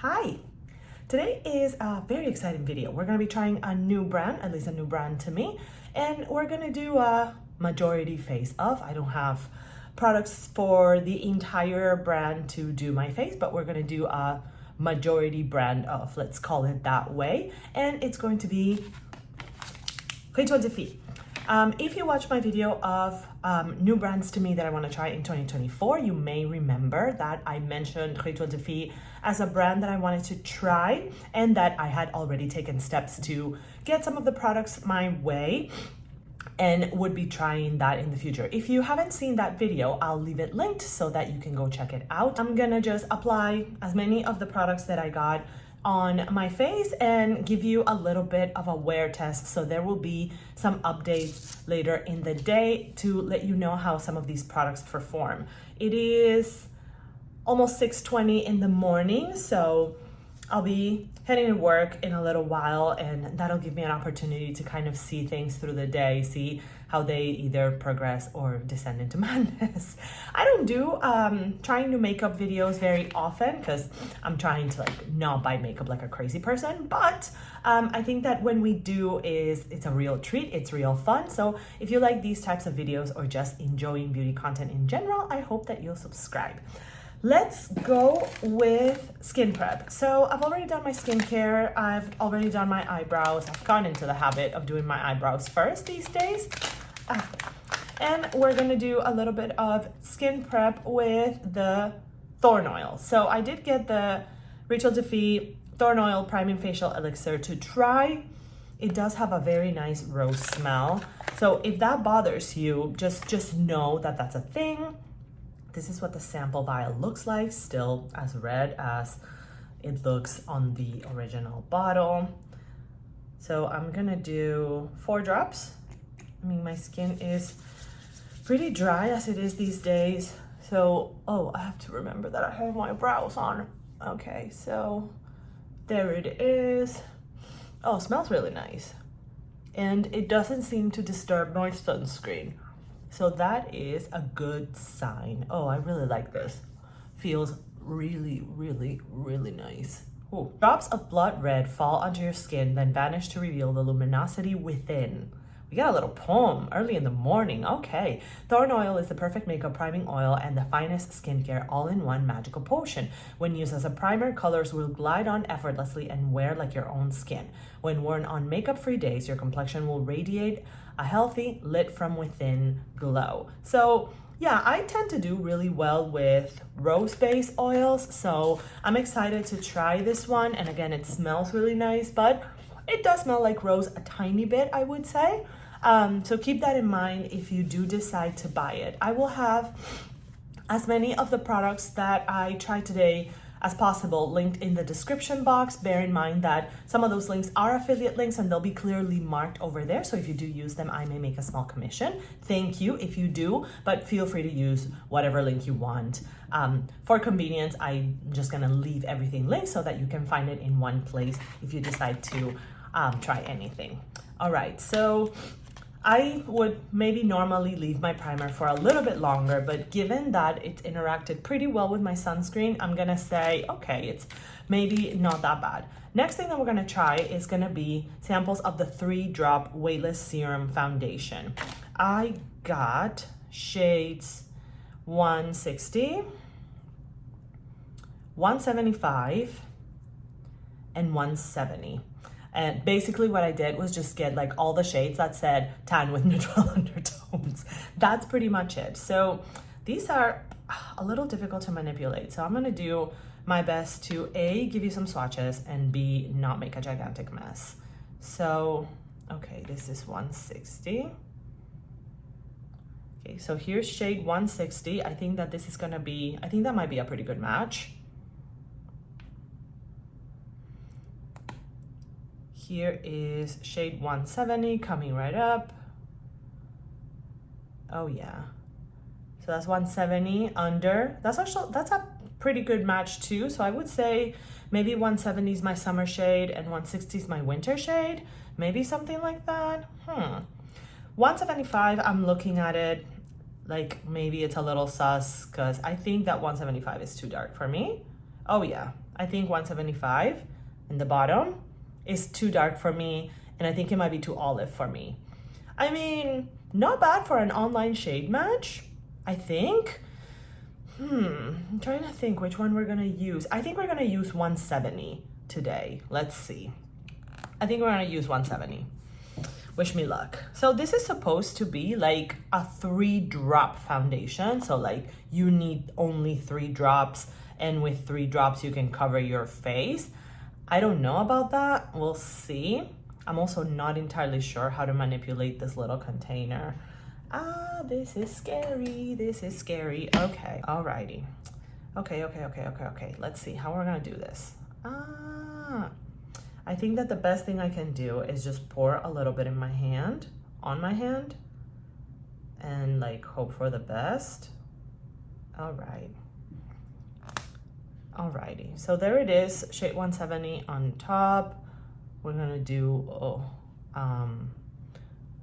Hi! Today is a very exciting video. We're going to be trying a new brand, at least a new brand to me, and we're going to do a majority face of. I don't have products for the entire brand to do my face, but we're going to do a majority brand of, let's call it that way, and it's going to be Rituel de Fille. If you watch my video of new brands to me that I want to try in 2024, you may remember that I mentioned Rituel de Fille as a brand that I wanted to try and that I had already taken steps to get some of the products my way and would be trying that in the future. If you haven't seen that video, I'll leave it linked so that you can go check it out. I'm gonna just apply as many of the products that I got on my face and give you a little bit of a wear test. So there will be some updates later in the day to let you know how some of these products perform. It is almost 6:20 in the morning, so I'll be heading to work in a little while, and that'll give me an opportunity to kind of see things through the day, see how they either progress or descend into madness. I don't do trying new makeup videos very often because I'm trying to not buy makeup like a crazy person, but I think that when we do it's a real treat, it's real fun. So if you like these types of videos or just enjoying beauty content in general, I hope that you'll subscribe. Let's go with skin prep. So I've already done my skincare. I've already done my eyebrows. I've gone into the habit of doing my eyebrows first these days. And we're gonna do a little bit of skin prep with the Thorn Oil. So I did get the Rituel de Fille Thorn Oil Priming Facial Elixir to try. It does have a very nice rose smell. So if that bothers you, just know that that's a thing. This is what the sample vial looks like, still as red as it looks on the original bottle. So I'm gonna do 4 drops. I mean, my skin is pretty dry as it is these days. So, I have to remember that I have my brows on. Okay, so there it is. Oh, it smells really nice. And it doesn't seem to disturb my sunscreen. So that is a good sign. Oh, I really like this. Feels really, really, really nice. Ooh. Drops of blood red fall onto your skin, then vanish to reveal the luminosity within. We got a little poem early in the morning. Okay. Thorn Oil is the perfect makeup priming oil and the finest skincare all-in-one magical potion. When used as a primer, colors will glide on effortlessly and wear like your own skin. When worn on makeup-free days, your complexion will radiate a healthy, lit from within glow. So yeah, I tend to do really well with rose-based oils, so I'm excited to try this one. And again, it smells really nice, but it does smell like rose a tiny bit, I would say. So keep that in mind if you do decide to buy it. I will have as many of the products that I tried today as possible linked in the description box. Bear in mind that some of those links are affiliate links and they'll be clearly marked over there. So if you do use them, I may make a small commission. Thank you if you do, but feel free to use whatever link you want. For convenience, I'm just gonna leave everything linked so that you can find it in one place if you decide to try anything. All right, so I would maybe normally leave my primer for a little bit longer, but given that it's interacted pretty well with my sunscreen, I'm gonna say, okay, it's maybe not that bad. Next thing that we're gonna try is gonna be samples of the 3-drop Weightless Serum Foundation. I got shades 160, 175, and 170. And basically what I did was just get all the shades that said tan with neutral undertones. That's pretty much it. So these are a little difficult to manipulate. So I'm gonna do my best to A, give you some swatches, and B, not make a gigantic mess. So, okay, this is 160. Okay, so here's shade 160. I think that this is gonna be, I think that might be a pretty good match. Here is shade 170 coming right up. Oh yeah. So that's 170 under. That's a pretty good match too. So I would say maybe 170 is my summer shade and 160 is my winter shade. Maybe something like that. 175, I'm looking at it like maybe it's a little sus because I think that 175 is too dark for me. Oh yeah, I think 175 in the bottom is too dark for me, and I think it might be too olive for me. I mean, not bad for an online shade match, I think. I'm trying to think which one we're gonna use. I think we're gonna use 170 today. Let's see. I think we're gonna use 170. Wish me luck. So this is supposed to be like a 3-drop foundation. So like you need only 3 drops, and with 3 drops you can cover your face. I don't know about that. We'll see. I'm also not entirely sure how to manipulate this little container. This is scary. This is scary. Okay, alrighty. Okay. Let's see how we're gonna do this. I think that the best thing I can do is just pour a little bit in my hand, on my hand, and like hope for the best. All right. Alrighty, so there it is, shade 170 on top. We're gonna do,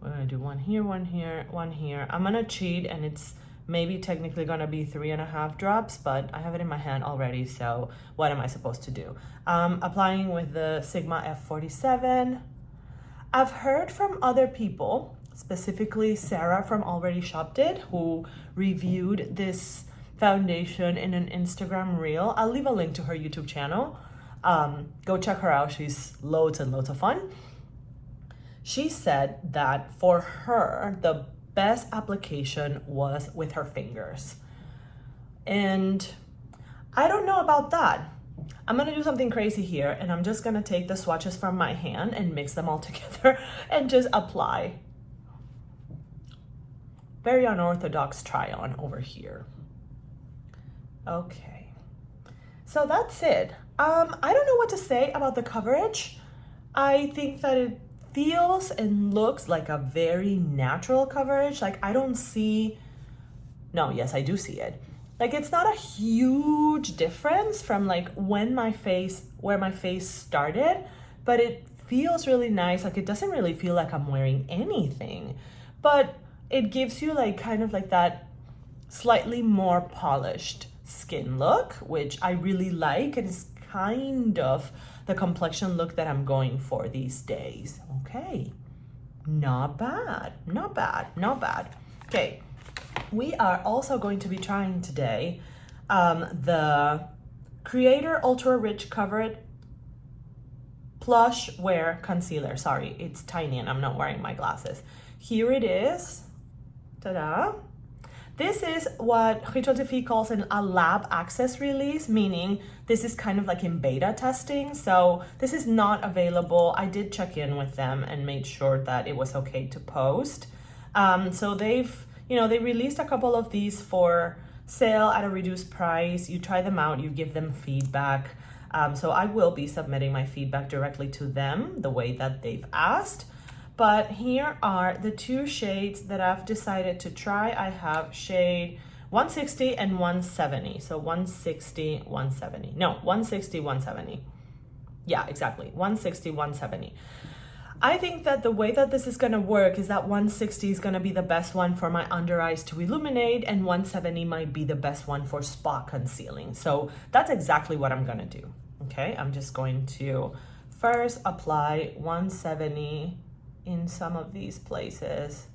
we're gonna do one here, one here, one here. I'm gonna cheat, and it's maybe technically gonna be 3.5 drops, but I have it in my hand already, so what am I supposed to do? Applying with the Sigma F47. I've heard from other people, specifically Sarah from Already Shopped It, who reviewed this foundation in an Instagram reel. I'll leave a link to her YouTube channel. Go check her out. She's loads and loads of fun. She said that for her, the best application was with her fingers. And I don't know about that. I'm gonna do something crazy here, and I'm just gonna take the swatches from my hand and mix them all together and just apply. Very unorthodox try on over here. Okay, so that's it. I don't know what to say about the coverage. I think that it feels and looks like a very natural coverage. Like I don't see, no, yes, I do see it. Like it's not a huge difference from like where my face started, but it feels really nice. Like it doesn't really feel like I'm wearing anything, but it gives you like kind of like that slightly more polished skin look, which I really like. It is kind of the complexion look that I'm going for these days. Okay, not bad, not bad, not bad. Okay, we are also going to be trying today the Creator Ultra Rich Covered Plush Wear Concealer. Sorry, it's tiny and I'm not wearing my glasses. Here it is. Ta-da. This is what Rituel de Fille calls a lab access release, meaning this is kind of like in beta testing. So this is not available. I did check in with them and made sure that it was okay to post. So they released a couple of these for sale at a reduced price. You try them out, you give them feedback. So I will be submitting my feedback directly to them the way that they've asked. But here are the 2 shades that I've decided to try. I have shade 160 and 170. So 160, 170. No, 160, 170. Yeah, exactly. 160, 170. I think that the way that this is going to work is that 160 is going to be the best one for my under eyes to illuminate, and 170 might be the best one for spot concealing. So that's exactly what I'm going to do. Okay, I'm just going to first apply 170 in some of these places.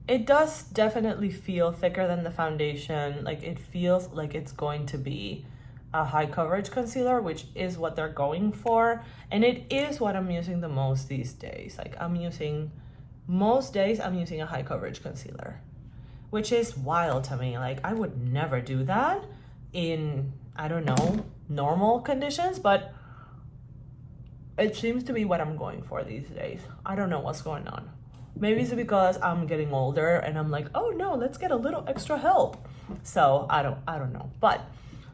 It does definitely feel thicker than the foundation. Like it feels like it's going to be a high coverage concealer, which is what they're going for. And it is what I'm using the most these days. Like most days I'm using a high coverage concealer, which is wild to me. Like I would never do that in, I don't know, normal conditions, but it seems to be what I'm going for these days. I don't know what's going on. Maybe it's because I'm getting older and I'm like, oh no, let's get a little extra help. So I don't know, but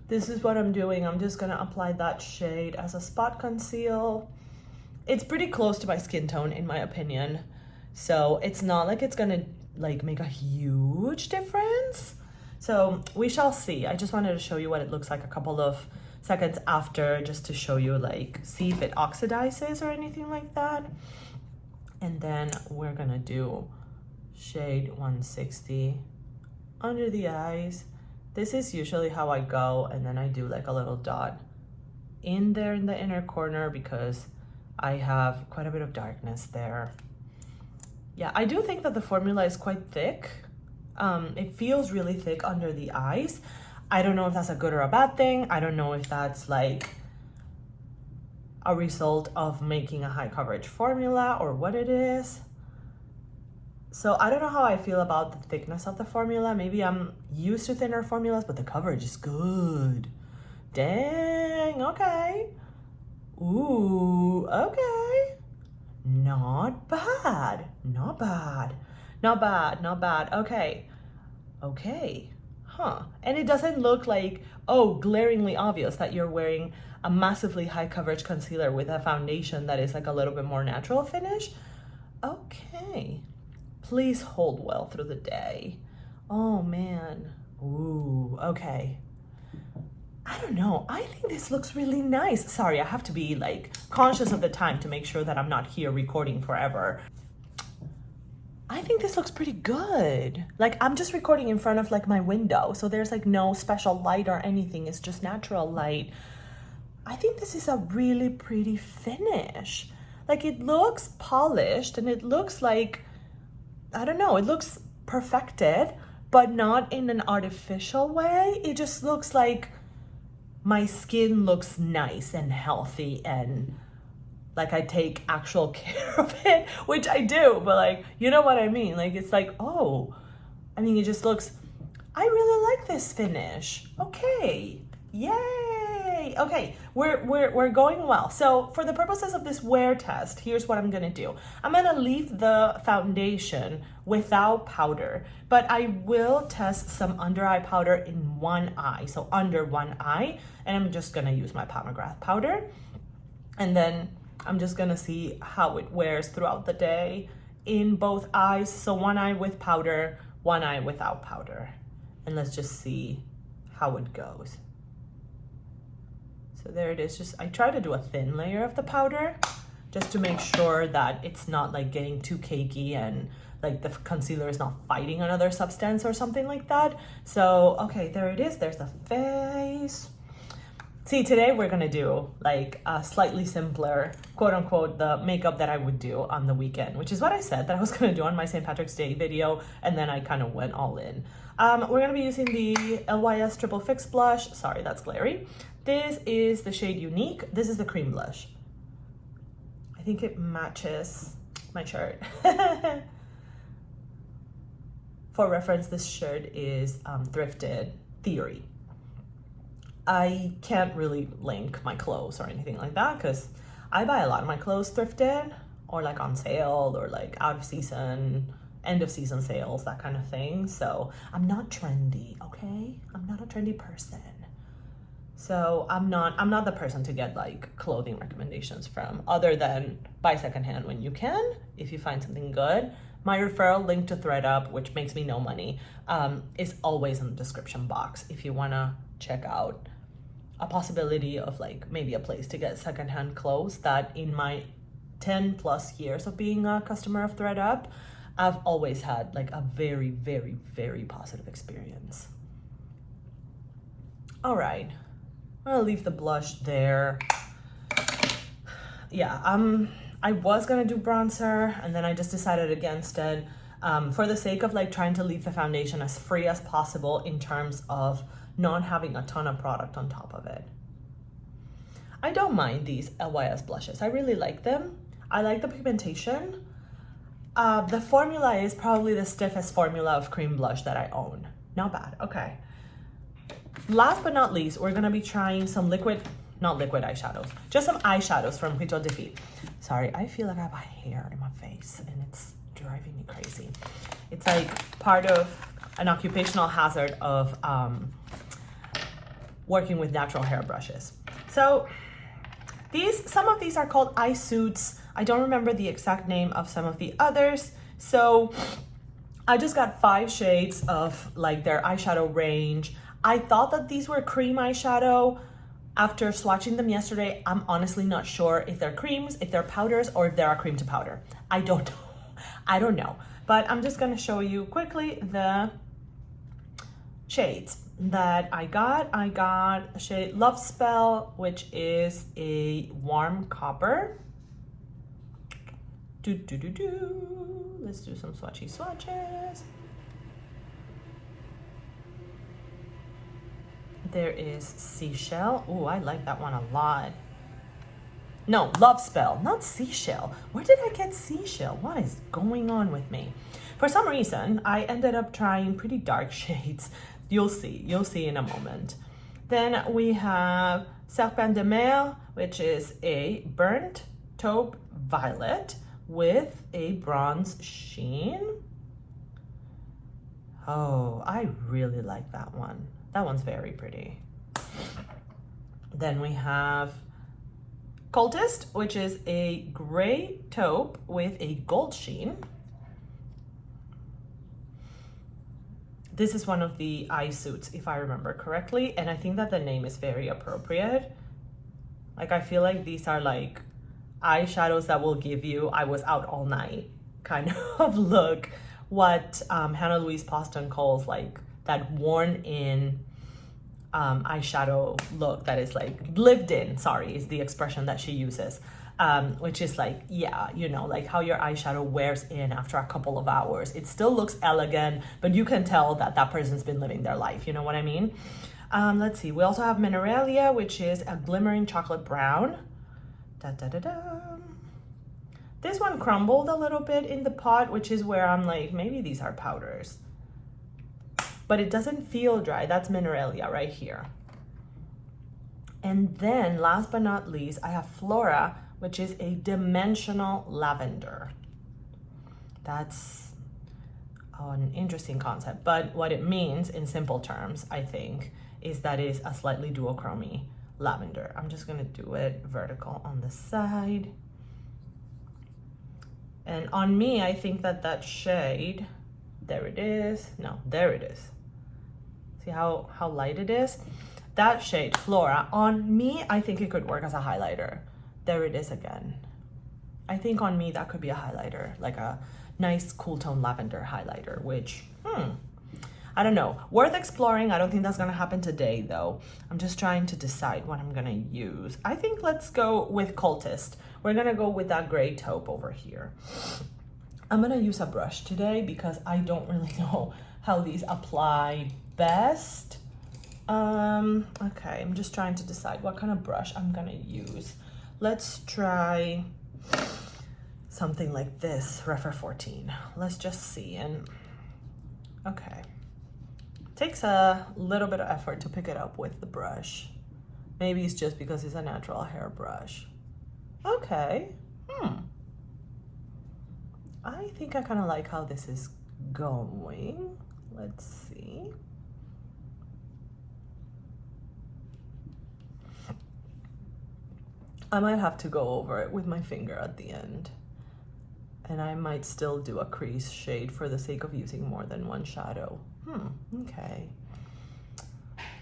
this is what I'm doing. I'm just gonna apply that shade as a spot conceal. It's pretty close to my skin tone in my opinion. So it's not like it's gonna like make a huge difference. So we shall see. I just wanted to show you what it looks like a couple of seconds after, just to show you, like, see if it oxidizes or anything like that. And then we're gonna do shade 160 under the eyes, This is usually how I go, and then I do like a little dot in there in the inner corner because I have quite a bit of darkness there. Yeah, I do think that the formula is quite thick. It feels really thick under the eyes. I don't know if that's a good or a bad thing. I don't know if that's like a result of making a high coverage formula or what it is. So I don't know how I feel about the thickness of the formula. Maybe I'm used to thinner formulas, but the coverage is good. Dang, okay. Ooh, okay. Not bad, not bad, not bad, not bad. Okay, okay, huh. And it doesn't look like, oh, glaringly obvious that you're wearing a massively high coverage concealer with a foundation that is like a little bit more natural finish. Okay. Please hold well through the day. Oh man. Ooh, okay. I don't know. I think this looks really nice. Sorry, I have to be like conscious of the time to make sure that I'm not here recording forever. I think this looks pretty good. Like I'm just recording in front of like my window. So there's like no special light or anything. It's just natural light. I think this is a really pretty finish. Like it looks polished and it looks like, I don't know, it looks perfected, but not in an artificial way. It just looks like my skin looks nice and healthy and like I take actual care of it, which I do, but like, you know what I mean? Like, it's like, oh, I mean, it just looks, I really like this finish. Okay, yay. Okay, we're going well. So for the purposes of this wear test, here's what I'm gonna do. I'm gonna leave the foundation without powder, but I will test some under eye powder in one eye, so under one eye, and I'm just gonna use my pomegranate powder, and then I'm just gonna see how it wears throughout the day in both eyes. So one eye with powder, one eye without powder, and let's just see how it goes. So there it is. Just I try to do a thin layer of the powder just to make sure that it's not like getting too cakey and like the concealer is not fighting another substance or something like that. So, okay, there it is. There's the face. See, today we're gonna do like a slightly simpler, quote unquote, the makeup that I would do on the weekend, which is what I said that I was gonna do on my St. Patrick's Day video, and then I kind of went all in. We're gonna be using the LYS Triple Fix Blush. Sorry, that's glary. This is the shade Unique. This is the cream blush. I think it matches my shirt. For reference, this shirt is Thrifted Theory. I can't really link my clothes or anything like that because I buy a lot of my clothes thrifted or like on sale or like out of season, end of season sales, that kind of thing. So I'm not trendy, okay? I'm not a trendy person. So I'm not the person to get like clothing recommendations from, other than buy secondhand when you can, if you find something good. My referral link to ThredUp, which makes me no money, is always in the description box if you wanna check out a possibility of like maybe a place to get secondhand clothes that in my 10 plus years of being a customer of ThredUp, I've always had like a very, very, very positive experience. All right, I'm gonna leave the blush there. Yeah, I was gonna do bronzer and then I just decided against it for the sake of like trying to leave the foundation as free as possible in terms of not having a ton of product on top of it. I don't mind these LYS blushes. I really like them. I like the pigmentation. The formula is probably the stiffest formula of cream blush that I own. Not bad, okay. Last but not least, we're gonna be trying some not liquid eyeshadows, just some eyeshadows from Rituel de Fille. Sorry, I feel like I have a hair in my face and it's driving me crazy. It's like part of an occupational hazard of working with natural hair brushes. So some of these are called eye suits. I don't remember the exact name of some of the others. So I just got 5 shades of like their eyeshadow range. I thought that these were cream eyeshadow. After swatching them yesterday, I'm honestly not sure if they're creams, if they're powders, or if they're a cream to powder. I don't know. But I'm just gonna show you quickly the shades. that I got the shade Love Spell, which is a warm copper. Let's do some swatchy swatches. There is Seashell. Oh, I like that one a lot. No, Love Spell, not Seashell. Where did I get Seashell? What is going on with me? For some reason, I ended up trying pretty dark shades. You'll see in a moment. Then we have Serpent de Mer, which is a burnt taupe violet with a bronze sheen. Oh, I really like that one. That one's very pretty. Then we have Cultist, which is a gray taupe with a gold sheen. This is one of the eye suits, if I remember correctly, and I think that the name is very appropriate. Like, I feel like these are like eyeshadows that will give you I was out all night kind of look. What Hannah Louise Poston calls like that worn in eyeshadow look that is like lived in, sorry, is the expression that she uses. Which is like, yeah, you know, like how your eyeshadow wears in after a couple of hours. It still looks elegant, but you can tell that that person's been living their life. You know what I mean? Let's see. We also have Mineralia, which is a glimmering chocolate brown. This one crumbled a little bit in the pot, which is where I'm like, maybe these are powders. But it doesn't feel dry. That's Mineralia right here. And then last but not least, I have Flora, which is a dimensional lavender. That's an interesting concept, but what it means in simple terms, I think, is that it's a slightly duochrome lavender. I'm just gonna do it vertical on the side. And on me, I think that that shade, there it is. No, there it is. See how light it is? That shade, Flora, on me, I think it could work as a highlighter. There it is again. I think on me, that could be a highlighter, like a nice cool tone lavender highlighter, which, I don't know. Worth exploring. I don't think that's gonna happen today though. I'm just trying to decide what I'm gonna use. I think let's go with Cultist. We're gonna go with that gray taupe over here. I'm gonna use a brush today because I don't really know how these apply best. Okay, I'm just trying to decide what kind of brush I'm gonna use. Let's try something like this, Refer 14. Let's just see. And okay, takes a little bit of effort to pick it up with the brush. Maybe it's just because it's a natural hair brush. Okay, I think I kind of like how this is going. Let's see. I might have to go over it with my finger at the end. And I might still do a crease shade for the sake of using more than one shadow. Okay.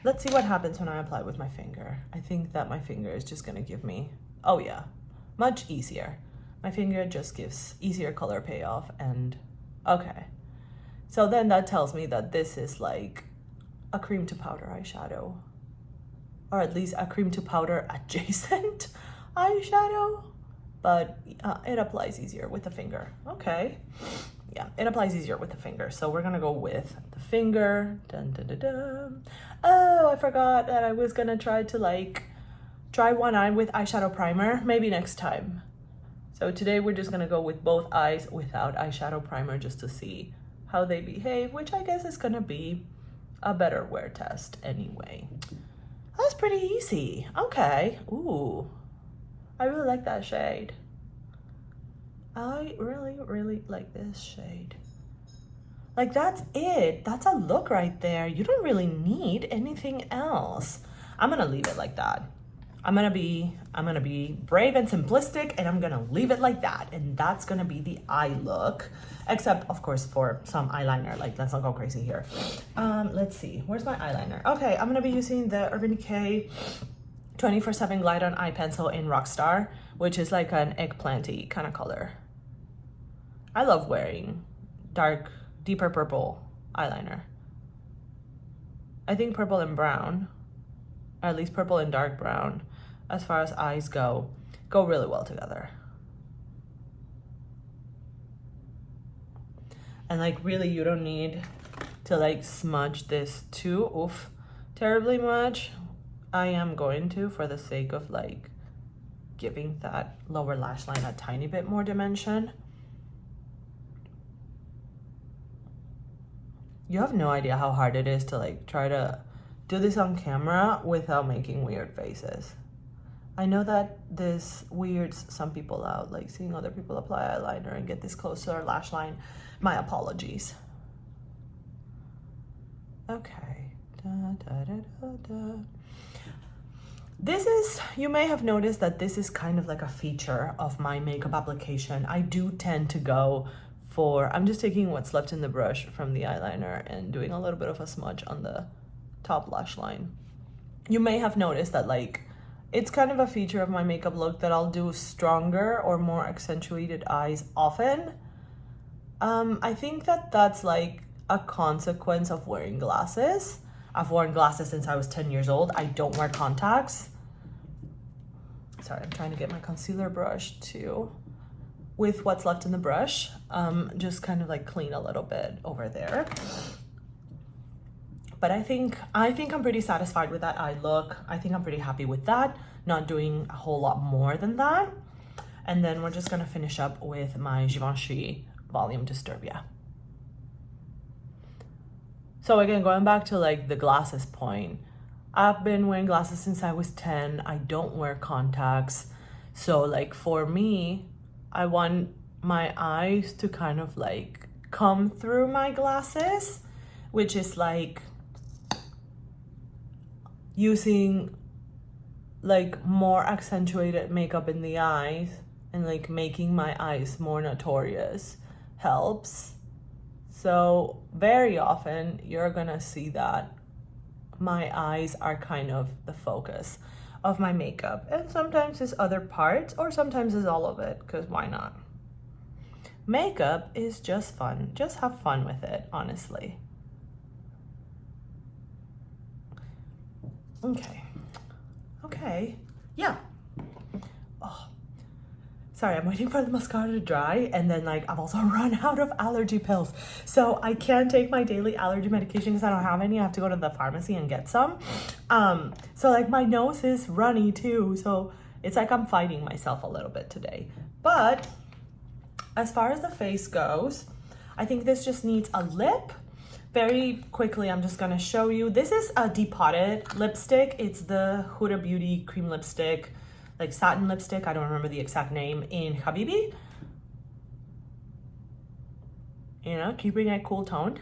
Let's see what happens when I apply with my finger. I think that my finger is just gonna give me, oh yeah, much easier. My finger just gives easier color payoff and okay. So then that tells me that this is like a cream to powder eyeshadow, or at least a cream to powder adjacent eyeshadow, but it applies easier with the finger. Okay, yeah, it applies easier with the finger. So we're gonna go with the finger. Dun, dun, dun, dun. Oh, I forgot that I was gonna try to like try one eye with eyeshadow primer, maybe next time. So today we're just gonna go with both eyes without eyeshadow primer just to see how they behave, which I guess is gonna be a better wear test anyway. That's pretty easy. Okay. Ooh, I really like that shade. I really, really like this shade. Like, that's it. That's a look right there. You don't really need anything else. I'm gonna leave it like that. I'm gonna be brave and simplistic, and I'm gonna leave it like that. And that's gonna be the eye look, except of course for some eyeliner. Like, let's not go crazy here. Let's see, where's my eyeliner? Okay, I'm gonna be using the Urban Decay 24/7 Glide On Eye Pencil in Rockstar, which is like an eggplanty kind of color. I love wearing dark, deeper purple eyeliner. I think purple and brown, or at least purple and dark brown, as far as eyes go really well together. And like really, you don't need to like smudge this too terribly much. I am going to, for the sake of like giving that lower lash line a tiny bit more dimension. You have no idea how hard it is to like try to do this on camera without making weird faces. I know that this weirds some people out, like seeing other people apply eyeliner and get this close to their lash line. My apologies. Okay. This is, you may have noticed that this is kind of like a feature of my makeup application. I do tend to go for, I'm just taking what's left in the brush from the eyeliner and doing a little bit of a smudge on the top lash line. You may have noticed that like, it's kind of a feature of my makeup look that I'll do stronger or more accentuated eyes often. I think that that's like a consequence of wearing glasses. I've worn glasses since I was 10 years old. I don't wear contacts. Sorry, I'm trying to get my concealer brush too. With what's left in the brush, just kind of like clean a little bit over there. But I think I'm pretty satisfied with that eye look. I think I'm pretty happy with that. Not doing a whole lot more than that. And then we're just gonna finish up with my Givenchy Volume Disturbia. So again, going back to like the glasses point, I've been wearing glasses since I was 10. I don't wear contacts. So like for me, I want my eyes to kind of like come through my glasses, which is like using like more accentuated makeup in the eyes and like making my eyes more notorious helps. So very often you're gonna see that my eyes are kind of the focus of my makeup, and sometimes it's other parts or sometimes it's all of it, because why not? Makeup is just fun. Just have fun with it, honestly. Okay, yeah. Oh, sorry, I'm waiting for the mascara to dry, and then like I've also run out of allergy pills, so I can't take my daily allergy medication because I don't have any. I have to go to the pharmacy and get some. So like my nose is runny too, so it's like I'm fighting myself a little bit today. But as far as the face goes, I think this just needs a lip. Very quickly, I'm just gonna show you. This is a depotted lipstick. It's the Huda Beauty cream lipstick, like satin lipstick. I don't remember the exact name, in Habibi. You know, keeping it cool toned.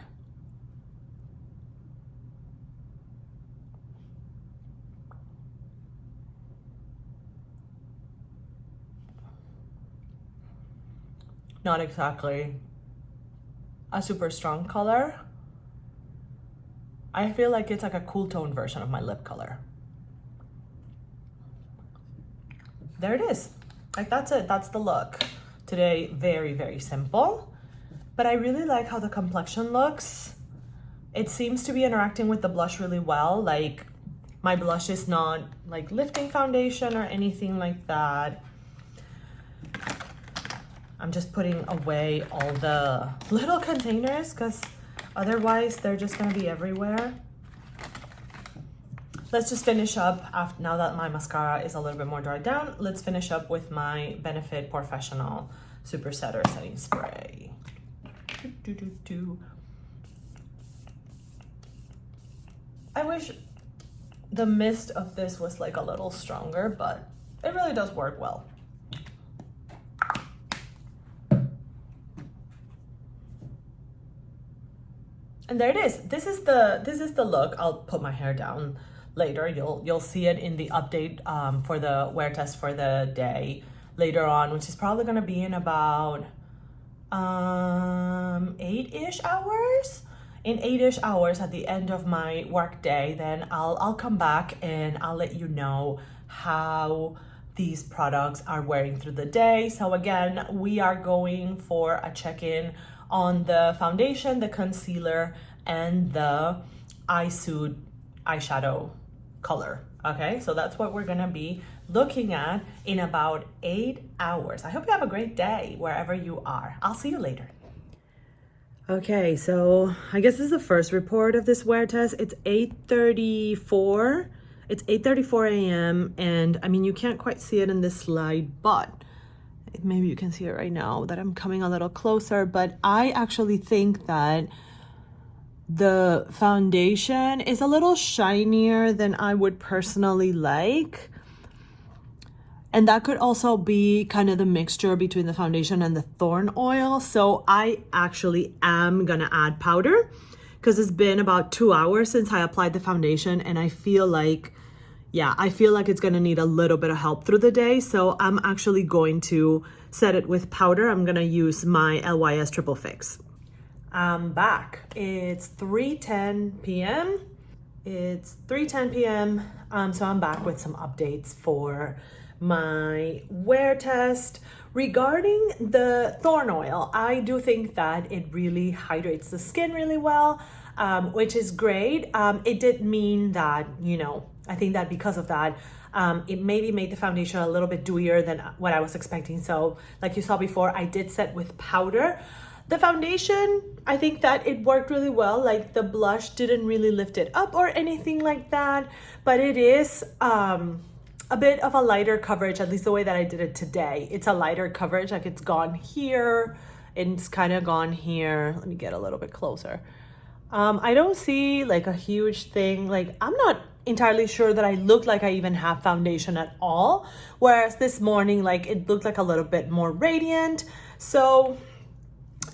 Not exactly a super strong color. I feel like it's like a cool tone version of my lip color. There it is. Like that's it, that's the look. Today, very, very simple. But I really like how the complexion looks. It seems to be interacting with the blush really well. Like my blush is not like lifting foundation or anything like that. I'm just putting away all the little containers because otherwise they're just gonna be everywhere. Let's just finish up after, now that my mascara is a little bit more dried down. Let's finish up with my Benefit Professional Super Setter Setting Spray. I wish the mist of this was like a little stronger, but it really does work well. And there it is. This is the look. I'll put my hair down later. You'll see it in the update for the wear test for the day later on, which is probably gonna be in about 8-ish hours. In 8-ish hours at the end of my work day, then I'll come back and I'll let you know how these products are wearing through the day. So again, we are going for a check-in on the foundation, the concealer, and the eye suit eyeshadow color. Okay, so that's what we're gonna be looking at in about 8 hours. I hope you have a great day wherever you are. I'll see you later. Okay, so I guess this is the first report of this wear test. It's 8:34. It's 8:34 a.m. and I mean, you can't quite see it in this slide, but maybe you can see it right now that I'm coming a little closer. But I actually think that the foundation is a little shinier than I would personally like. And that could also be kind of the mixture between the foundation and the thorn oil. So I actually am gonna add powder because it's been about 2 hours since I applied the foundation, and I feel like, yeah, I feel like it's gonna need a little bit of help through the day. So I'm actually going to set it with powder. I'm gonna use my LYS Triple Fix. I'm back. It's 3:10 p.m. It's 3:10 p.m. So I'm back with some updates for my wear test. Regarding the thorn oil, I do think that it really hydrates the skin really well, which is great. It did mean that, you know, I think that because of that, it maybe made the foundation a little bit dewier than what I was expecting. So like you saw before, I did set with powder. The foundation, I think that it worked really well. Like the blush didn't really lift it up or anything like that, but it is a bit of a lighter coverage, at least the way that I did it today. It's a lighter coverage, like it's gone here, it's kind of gone here. Let me get a little bit closer. I don't see like a huge thing. Like I'm not entirely sure that I look like I even have foundation at all. Whereas this morning, like it looked like a little bit more radiant. So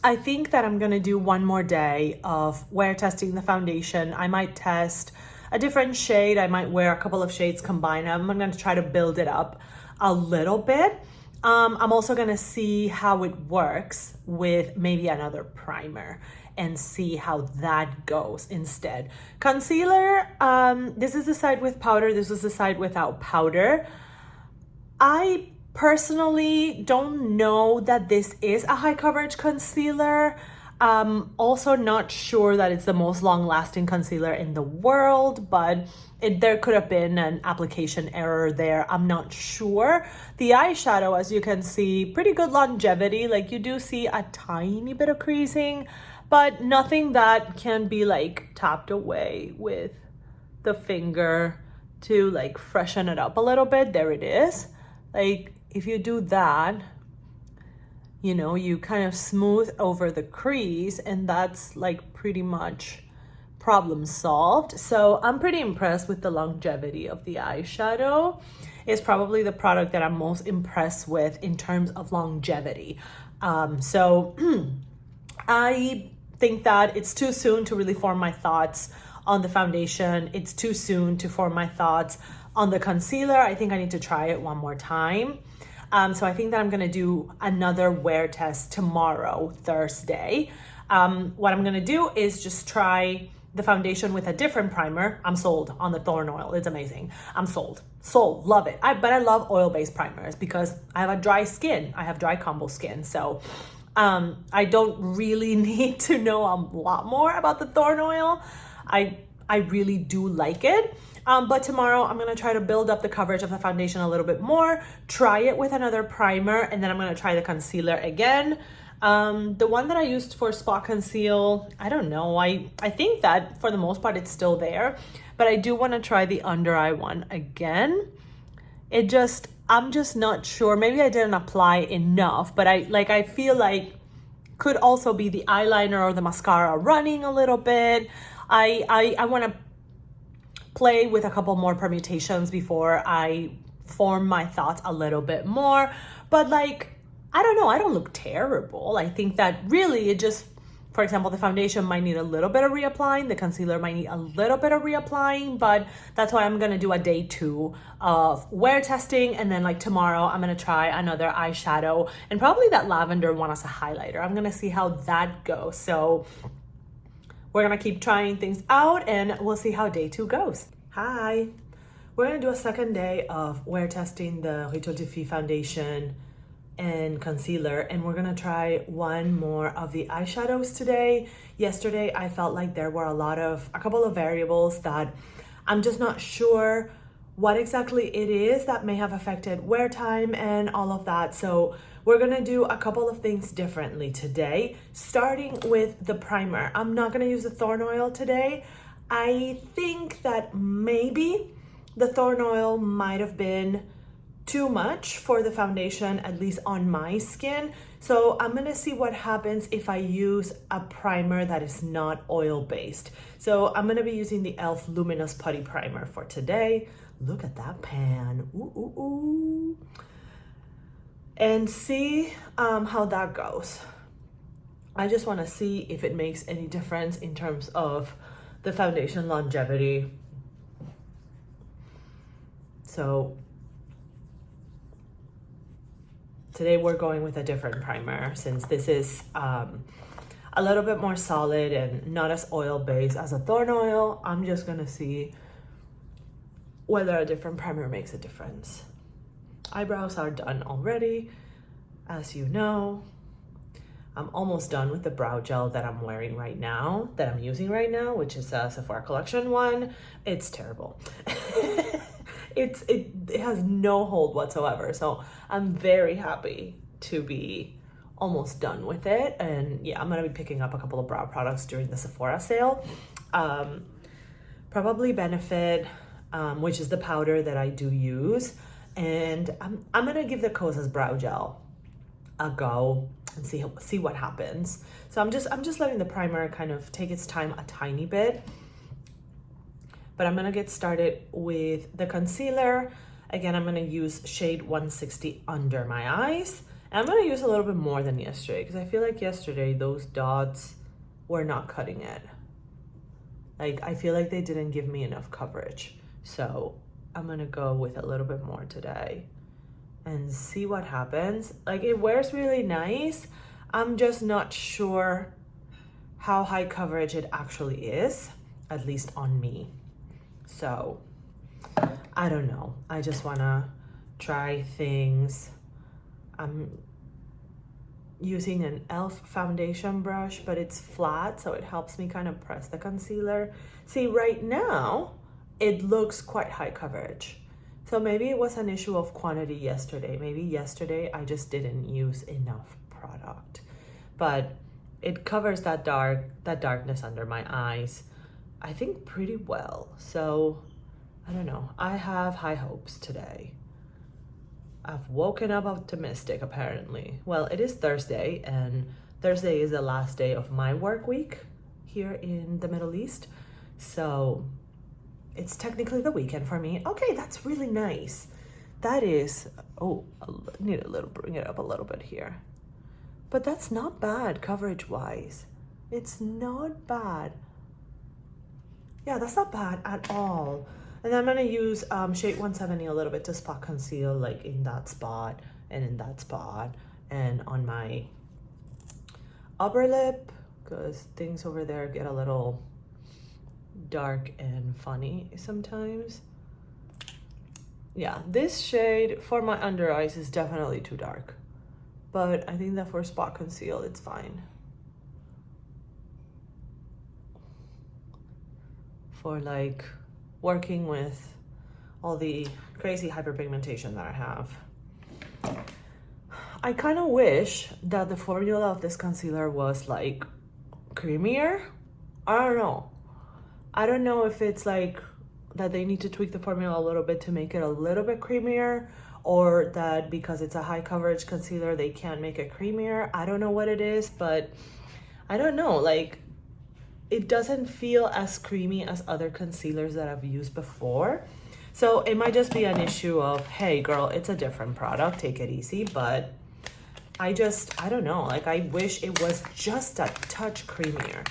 I think that I'm gonna do one more day of wear testing the foundation. I might test a different shade. I might wear a couple of shades combined. I'm gonna try to build it up a little bit. I'm also gonna see how it works with maybe another primer and see how that goes instead. Concealer, this is the side with powder, this is the side without powder. I personally don't know that this is a high coverage concealer. Also not sure that it's the most long-lasting concealer in the world, but there could have been an application error there. I'm not sure. The eyeshadow, as you can see, pretty good longevity. Like you do see a tiny bit of creasing, but nothing that can be like tapped away with the finger to like freshen it up a little bit. There it is. Like if you do that, you know, you kind of smooth over the crease, and that's like pretty much problem solved. So I'm pretty impressed with the longevity of the eyeshadow. It's probably the product that I'm most impressed with in terms of longevity. So I think that it's too soon to really form my thoughts on the foundation. It's too soon to form my thoughts on the concealer. I think I need to try it one more time. So I think that I'm gonna do another wear test tomorrow, Thursday. What I'm gonna do is just try the foundation with a different primer. I'm sold on the thorn oil. It's amazing. I'm sold, love it. But I love oil-based primers because I have a dry skin. I have dry combo skin. So I don't really need to know a lot more about the thorn oil. I really do like it. But tomorrow I'm gonna try to build up the coverage of the foundation a little bit more, try it with another primer, and then I'm gonna try the concealer again. The one that I used for Spot Conceal, I don't know, I think that for the most part it's still there, but I do wanna try the under eye one again. I'm just not sure, maybe I didn't apply enough, but I feel like could also be the eyeliner or the mascara running a little bit. I wanna play with a couple more permutations before I form my thoughts a little bit more. But like, I don't know, I don't look terrible. I think that really it just, for example, the foundation might need a little bit of reapplying, the concealer might need a little bit of reapplying, but that's why I'm gonna do a day 2 of wear testing, and then like tomorrow I'm gonna try another eyeshadow and probably that lavender one as a highlighter. I'm gonna see how that goes. So we're gonna keep trying things out and we'll see how day 2 goes. Hi, we're gonna do a second day of wear testing the Rituel de Fille foundation and concealer, and we're gonna try one more of the eyeshadows today. Yesterday, I felt like there were a couple of variables that I'm just not sure what exactly it is that may have affected wear time and all of that. So we're gonna do a couple of things differently today, starting with the primer. I'm not gonna use the Thorn Oil today. I think that maybe the Thorn Oil might have been too much for the foundation, at least on my skin. So I'm gonna see what happens if I use a primer that is not oil-based. So I'm gonna be using the e.l.f. Luminous Putty Primer for today. Look at that pan, ooh, ooh, ooh. And see how that goes. I just wanna see if it makes any difference in terms of the foundation longevity. So today we're going with a different primer since this is a little bit more solid and not as oil-based as a Thorn Oil. I'm just gonna see whether a different primer makes a difference. Eyebrows are done already, as you know. I'm almost done with the brow gel that I'm wearing right now, that I'm using right now, which is a Sephora Collection one. It's terrible. It has no hold whatsoever. So I'm very happy to be almost done with it. And yeah, I'm gonna be picking up a couple of brow products during the Sephora sale. Probably Benefit, which is the powder that I do use. And I'm gonna give the Kosas brow gel a go and see what happens. So I'm just letting the primer kind of take its time a tiny bit. But I'm gonna get started with the concealer. Again, I'm gonna use shade 160 under my eyes. And I'm gonna use a little bit more than yesterday because I feel like yesterday those dots were not cutting it. Like, I feel like they didn't give me enough coverage. So I'm gonna go with a little bit more today and see what happens. Like, it wears really nice. I'm just not sure how high coverage it actually is, at least on me. So I don't know. I just wanna try things. I'm using an e.l.f. foundation brush, but it's flat, so it helps me kind of press the concealer. See, right now, it looks quite high coverage. So maybe it was an issue of quantity yesterday. Maybe yesterday I just didn't use enough product. But it covers that darkness under my eyes, I think, pretty well. So I don't know. I have high hopes today. I've woken up optimistic, apparently. Well, it is Thursday, and Thursday is the last day of my work week here in the Middle East. So it's technically the weekend for me. Okay, that's really nice. That is, oh, I need bring it up a little bit here. But that's not bad coverage-wise. It's not bad. Yeah, that's not bad at all. And I'm gonna use shade 170 a little bit to spot conceal, like in that spot and in that spot and on my upper lip, because things over there get a little dark and funny sometimes. Yeah, this shade for my under eyes is definitely too dark, but I think that for spot conceal, it's fine. For like working with all the crazy hyperpigmentation that I have. I kind of wish that the formula of this concealer was like creamier. I don't know. I don't know if it's like that they need to tweak the formula a little bit to make it a little bit creamier, or that because it's a high coverage concealer, they can't make it creamier. I don't know what it is, but I don't know, like, it doesn't feel as creamy as other concealers that I've used before. So it might just be an issue of, hey girl, it's a different product, take it easy. But I don't know, like, I wish it was just a touch creamier.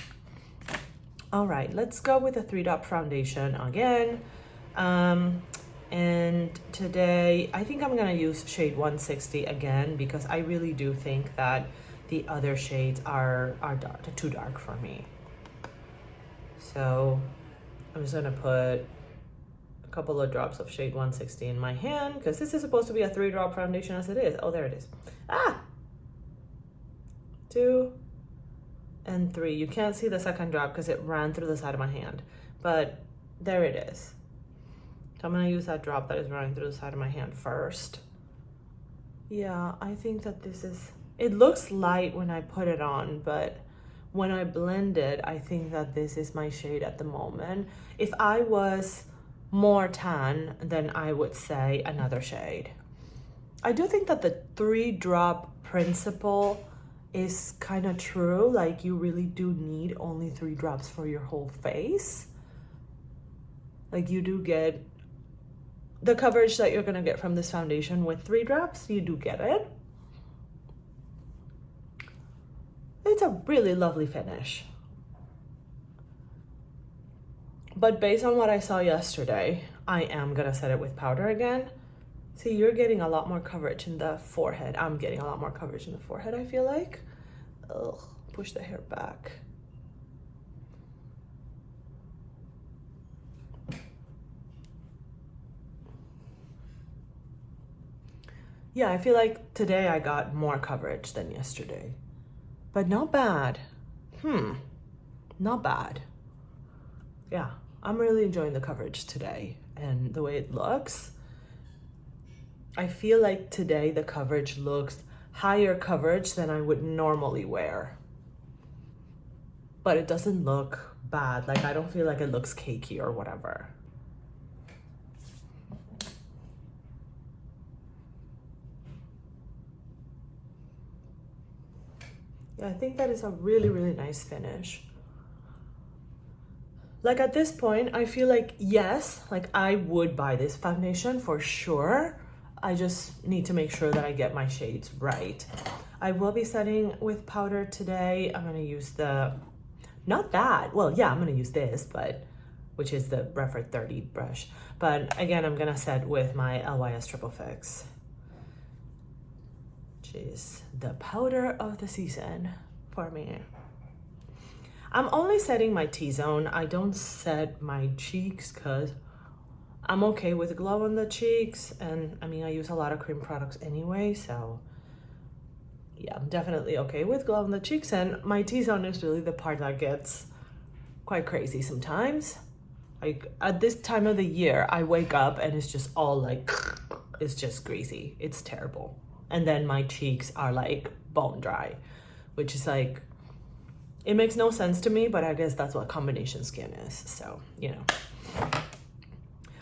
All right, let's go with the 3-dot foundation again. And today, I think I'm gonna use shade 160 again, because I really do think that the other shades are dark, too dark for me. So I'm just gonna put a couple of drops of shade 160 in my hand, because this is supposed to be a 3-drop foundation as it is. Oh, there it is. 2 and 3. You can't see the second drop because it ran through the side of my hand, but there it is. So I'm gonna use that drop that is running through the side of my hand first. Yeah, I think that this is, it looks light when I put it on, but when I blend it, I think that this is my shade at the moment. If I was more tan, then I would say another shade. I do think that the 3-drop principle is kind of true. Like, you really do need only 3 drops for your whole face. Like, you do get the coverage that you're gonna get from this foundation with 3 drops, you do get it. It's a really lovely finish. But based on what I saw yesterday, I am gonna set it with powder again. See, you're getting a lot more coverage in the forehead. I'm getting a lot more coverage in the forehead, I feel like. Ugh, push the hair back. Yeah, I feel like today I got more coverage than yesterday. But not bad. Not bad. Yeah, I'm really enjoying the coverage today and the way it looks. I feel like today the coverage looks higher coverage than I would normally wear. But it doesn't look bad. Like, I don't feel like it looks cakey or whatever. Yeah, I think that is a really, really nice finish. Like, at this point, I feel like, yes, like I would buy this foundation for sure. I just need to make sure that I get my shades right. I will be setting with powder today. I'm gonna use the, not that, well, yeah, I'm gonna use this, but, which is the Referral 30 brush. But again, I'm gonna set with my LYS Triple Fix, which is the powder of the season for me. I'm only setting my T-zone. I don't set my cheeks because I'm okay with glow on the cheeks, and I mean, I use a lot of cream products anyway, so yeah, I'm definitely okay with glow on the cheeks, and my T-zone is really the part that gets quite crazy sometimes. Like, at this time of the year, I wake up and it's just all like, it's just greasy. It's terrible. And then my cheeks are like bone dry, which is like, it makes no sense to me, but I guess that's what combination skin is, so, you know.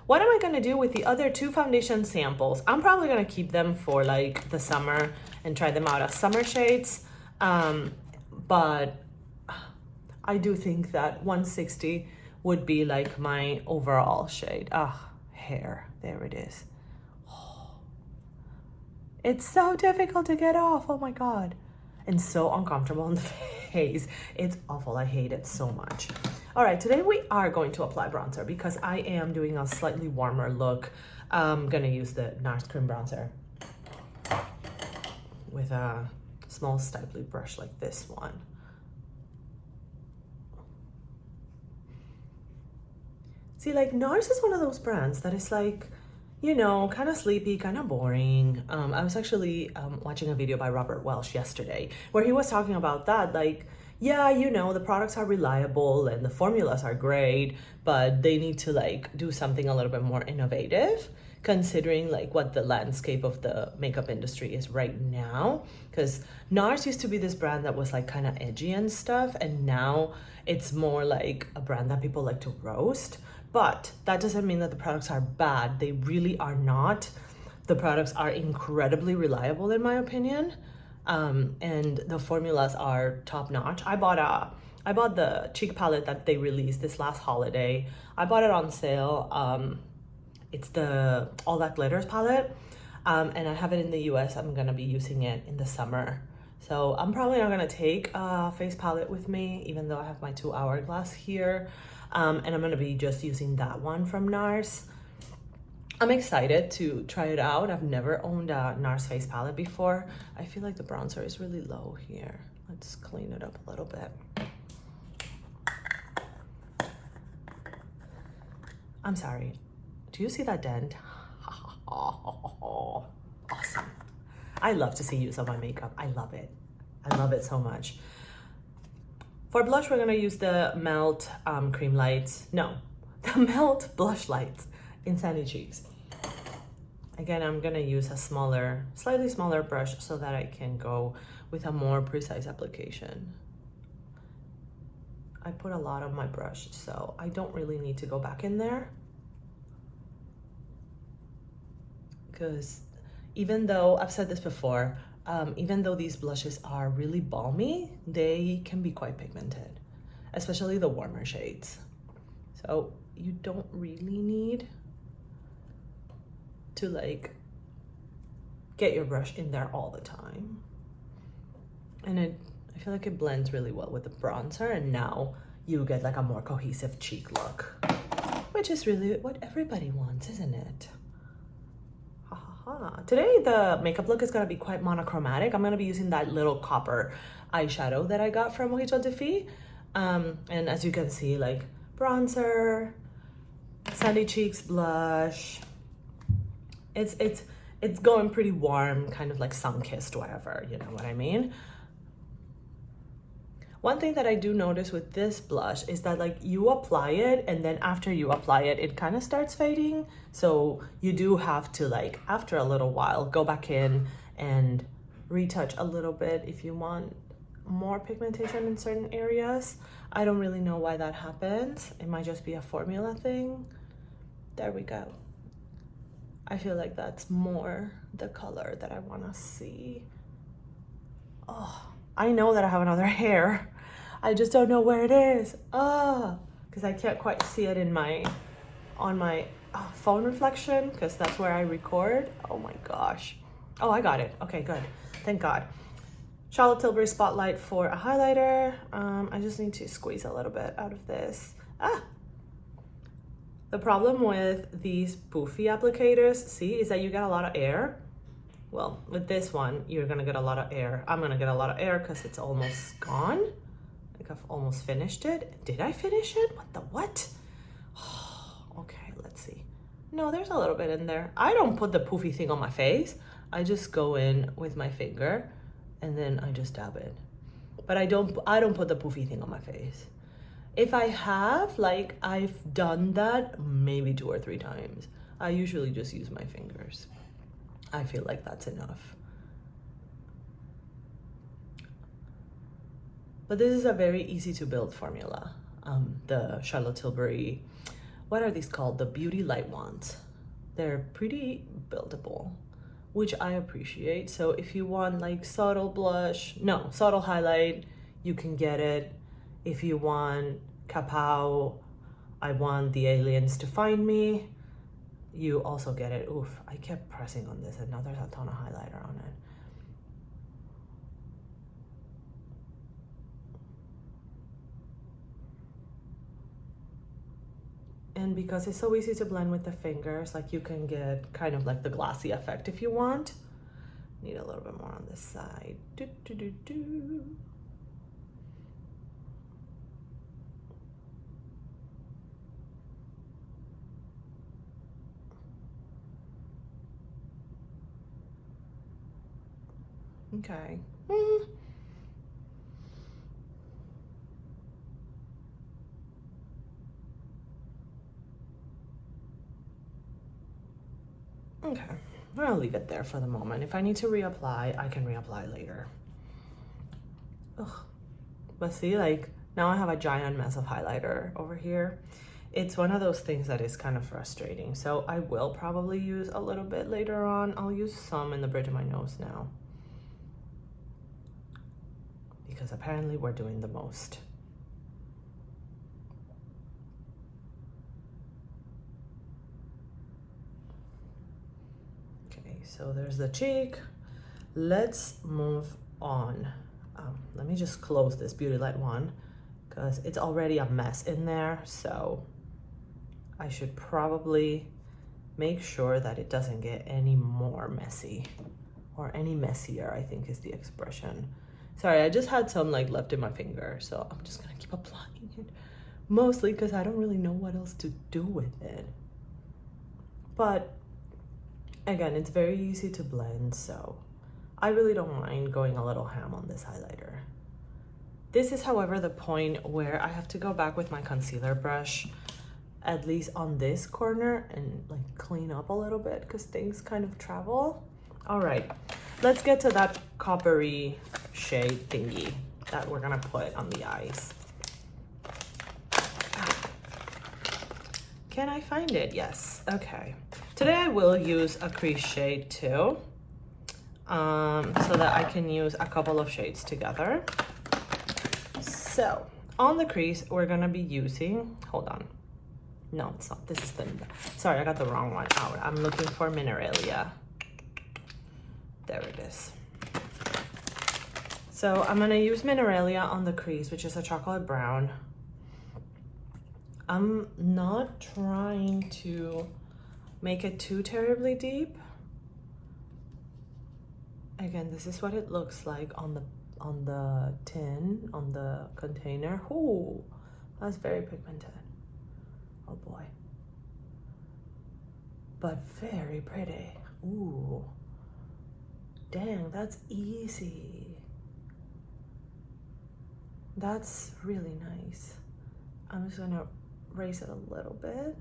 What am I gonna do with the other 2 foundation samples? I'm probably gonna keep them for like the summer and try them out as summer shades. But I do think that 160 would be like my overall shade. Hair, there it is. Oh, it's so difficult to get off, oh my God. And so uncomfortable on the face. It's awful, I hate it so much. All right, today we are going to apply bronzer because I am doing a slightly warmer look. I'm gonna use the NARS Cream Bronzer with a small stiply brush like this one. See, like, NARS is one of those brands that is like, you know, kind of sleepy, kind of boring. I was actually watching a video by Robert Welsh yesterday where he was talking about that, like, yeah, you know, the products are reliable and the formulas are great, but they need to like do something a little bit more innovative considering like what the landscape of the makeup industry is right now. Because NARS used to be this brand that was like kind of edgy and stuff, and now it's more like a brand that people like to roast. But that doesn't mean that the products are bad. They really are not. The products are incredibly reliable in my opinion. And the formulas are top notch. I bought the cheek palette that they released this last holiday. I bought it on sale. It's the All That Glitters palette. And I have it in the US. I'm gonna be using it in the summer. So I'm probably not gonna take a face palette with me, even though I have my 2 hourglass here. And I'm gonna be just using that one from NARS. I'm excited to try it out. I've never owned a NARS face palette before. I feel like the bronzer is really low here. Let's clean it up a little bit. I'm sorry. Do you see that dent? Awesome. I love to see use of my makeup. I love it. I love it so much. For blush, we're gonna use the Melt Cream Lights. No, the Melt Blush Lights in Sandy Cheeks. Again, I'm gonna use a smaller, slightly smaller brush so that I can go with a more precise application. I put a lot on my brush, so I don't really need to go back in there. Because even though, I've said this before, even though these blushes are really balmy, they can be quite pigmented, especially the warmer shades. So you don't really need to like get your brush in there all the time. And I feel like it blends really well with the bronzer, and now you get like a more cohesive cheek look, which is really what everybody wants, isn't it? Ha ha ha. Today the makeup look is gonna be quite monochromatic. I'm gonna be using that little copper eyeshadow that I got from Rituel de Fille. And as you can see, like bronzer, Sandy Cheeks blush. It's going pretty warm, kind of like sun-kissed, whatever, you know what I mean? One thing that I do notice with this blush is that like you apply it, and then after you apply it, it kind of starts fading. So you do have to, like, after a little while, go back in and retouch a little bit if you want more pigmentation in certain areas. I don't really know why that happens. It might just be a formula thing. There we go. I feel like that's more the color that I want to see. Oh, I know that I have another hair. I just don't know where it is. Because I can't quite see it in on my phone reflection, because that's where I record. Oh my gosh. Oh, I got it. Okay, good. Thank God. Charlotte Tilbury Spotlight for a highlighter. I just need to squeeze a little bit out of this. The problem with these poofy applicators, see, is that you get a lot of air. Well, with this one, you're gonna get a lot of air. I'm gonna get a lot of air because it's almost gone. Like I've almost finished it. Did I finish it? What? Okay, let's see. No, there's a little bit in there. I don't put the poofy thing on my face. I just go in with my finger and then I just dab it. But I don't put the poofy thing on my face. If I have, like, I've done that maybe 2 or 3 times. I usually just use my fingers. I feel like that's enough. But this is a very easy to build formula. The Charlotte Tilbury, what are these called? The Beauty Light Wands. They're pretty buildable, which I appreciate. So if you want like subtle highlight, you can get it. If you want kapow, I want the aliens to find me, you also get it. Oof, I kept pressing on this and now there's a ton of highlighter on it. And because it's so easy to blend with the fingers, like you can get kind of like the glossy effect if you want. Need a little bit more on this side. Okay. Okay, we're gonna leave it there for the moment. If I need to reapply, I can reapply later. Ugh. But see, like, now I have a giant mess of highlighter over here. It's one of those things that is kind of frustrating. So I will probably use a little bit later on. I'll use some in the bridge of my nose now, because apparently we're doing the most. Okay, so there's the cheek. Let's move on. Let me just close this Beauty Light one because it's already a mess in there. So I should probably make sure that it doesn't get any more messy, or any messier, I think is the expression. Sorry, I just had some like left in my finger, so I'm just gonna keep applying it, mostly because I don't really know what else to do with it. But again, it's very easy to blend, so I really don't mind going a little ham on this highlighter. This is, however, the point where I have to go back with my concealer brush at least on this corner, and like clean up a little bit because things kind of travel. All right, let's get to that coppery shade thingy that we're gonna put on the eyes. Can I find it? Yes. Okay. Today I will use a crease shade too, so that I can use a couple of shades together. So on the crease, we're gonna be using, hold on. No, it's not. This is the, sorry, I got the wrong one out. I'm looking for Mineralia. There it is. So I'm gonna use Mineralia on the crease, which is a chocolate brown. I'm not trying to make it too terribly deep. Again, this is what it looks like on the tin, on the container. Ooh, that's very pigmented. Oh boy. But very pretty. Ooh. Dang, that's easy. That's really nice. I'm just gonna raise it a little bit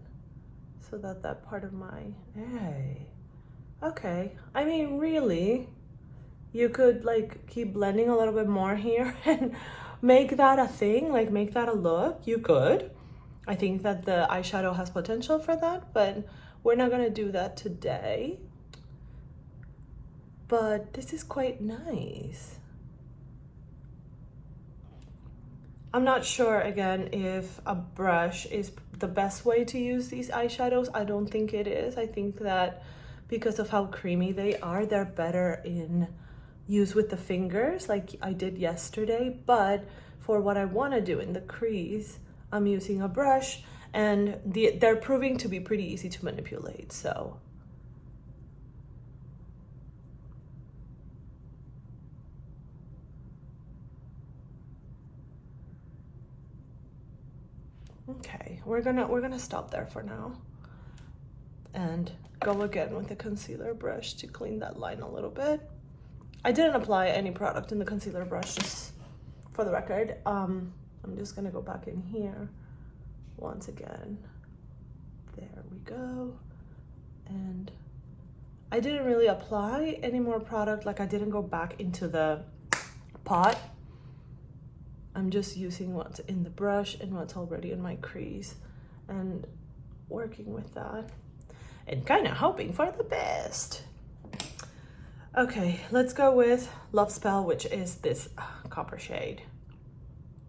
so that that part of my, hey, okay. I mean, really, you could like keep blending a little bit more here and make that a thing, like make that a look. You could. I think that the eyeshadow has potential for that, but we're not gonna do that today. But this is quite nice. I'm not sure, again, if a brush is the best way to use these eyeshadows. I don't think it is. I think that because of how creamy they are, they're better in use with the fingers like I did yesterday. But for what I want to do in the crease, I'm using a brush, and they're proving to be pretty easy to manipulate, so. Okay, we're gonna stop there for now and go again with the concealer brush to clean that line a little bit. I didn't apply any product in the concealer brush, just for the record. I'm just gonna go back in here once again. There we go. And I didn't really apply any more product, like I didn't go back into the pot. I'm just using what's in the brush and what's already in my crease and working with that and kind of hoping for the best. Okay, let's go with Love Spell, which is this copper shade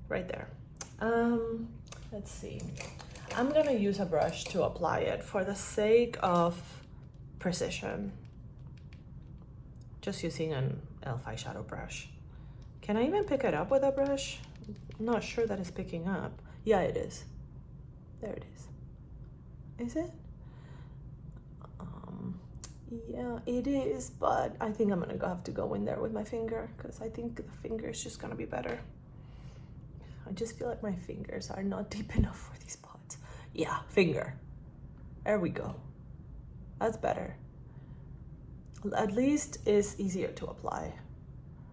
right there. Let's see. I'm gonna use a brush to apply it for the sake of precision. Just using an e.l.f. eyeshadow brush. Can I even pick it up with a brush? I'm not sure that it's picking up. Yeah, it is. There it is. Is it? Yeah, it is, but I think I'm gonna have to go in there with my finger because I think the finger is just gonna be better. I just feel like my fingers are not deep enough for these spots. Yeah, finger. There we go. That's better. At least it's easier to apply.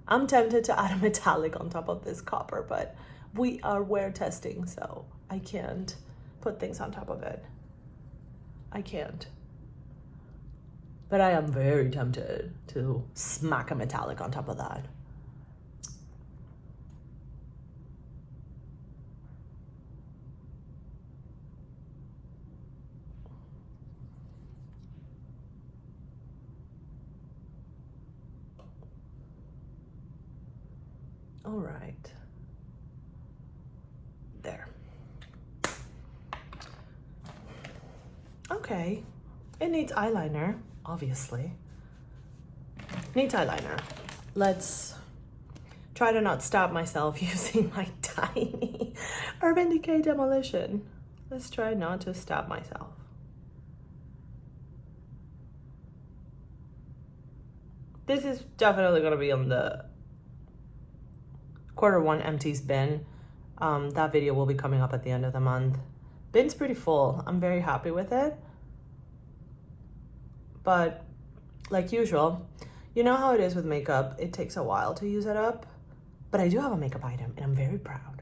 I'm tempted to add a metallic on top of this copper, but we are wear testing, so I can't put things on top of it. I can't. But I am very tempted to smack a metallic on top of that. All right. There. Okay. It needs eyeliner, obviously. Needs eyeliner. Let's try to not stab myself using my tiny Urban Decay Demolition. Let's try not to stab myself. This is definitely gonna be on the Q1 empties bin. That video will be coming up at the end of the month. Bin's pretty full. I'm very happy with it. But like usual, you know how it is with makeup. It takes a while to use it up. But I do have a makeup item and I'm very proud.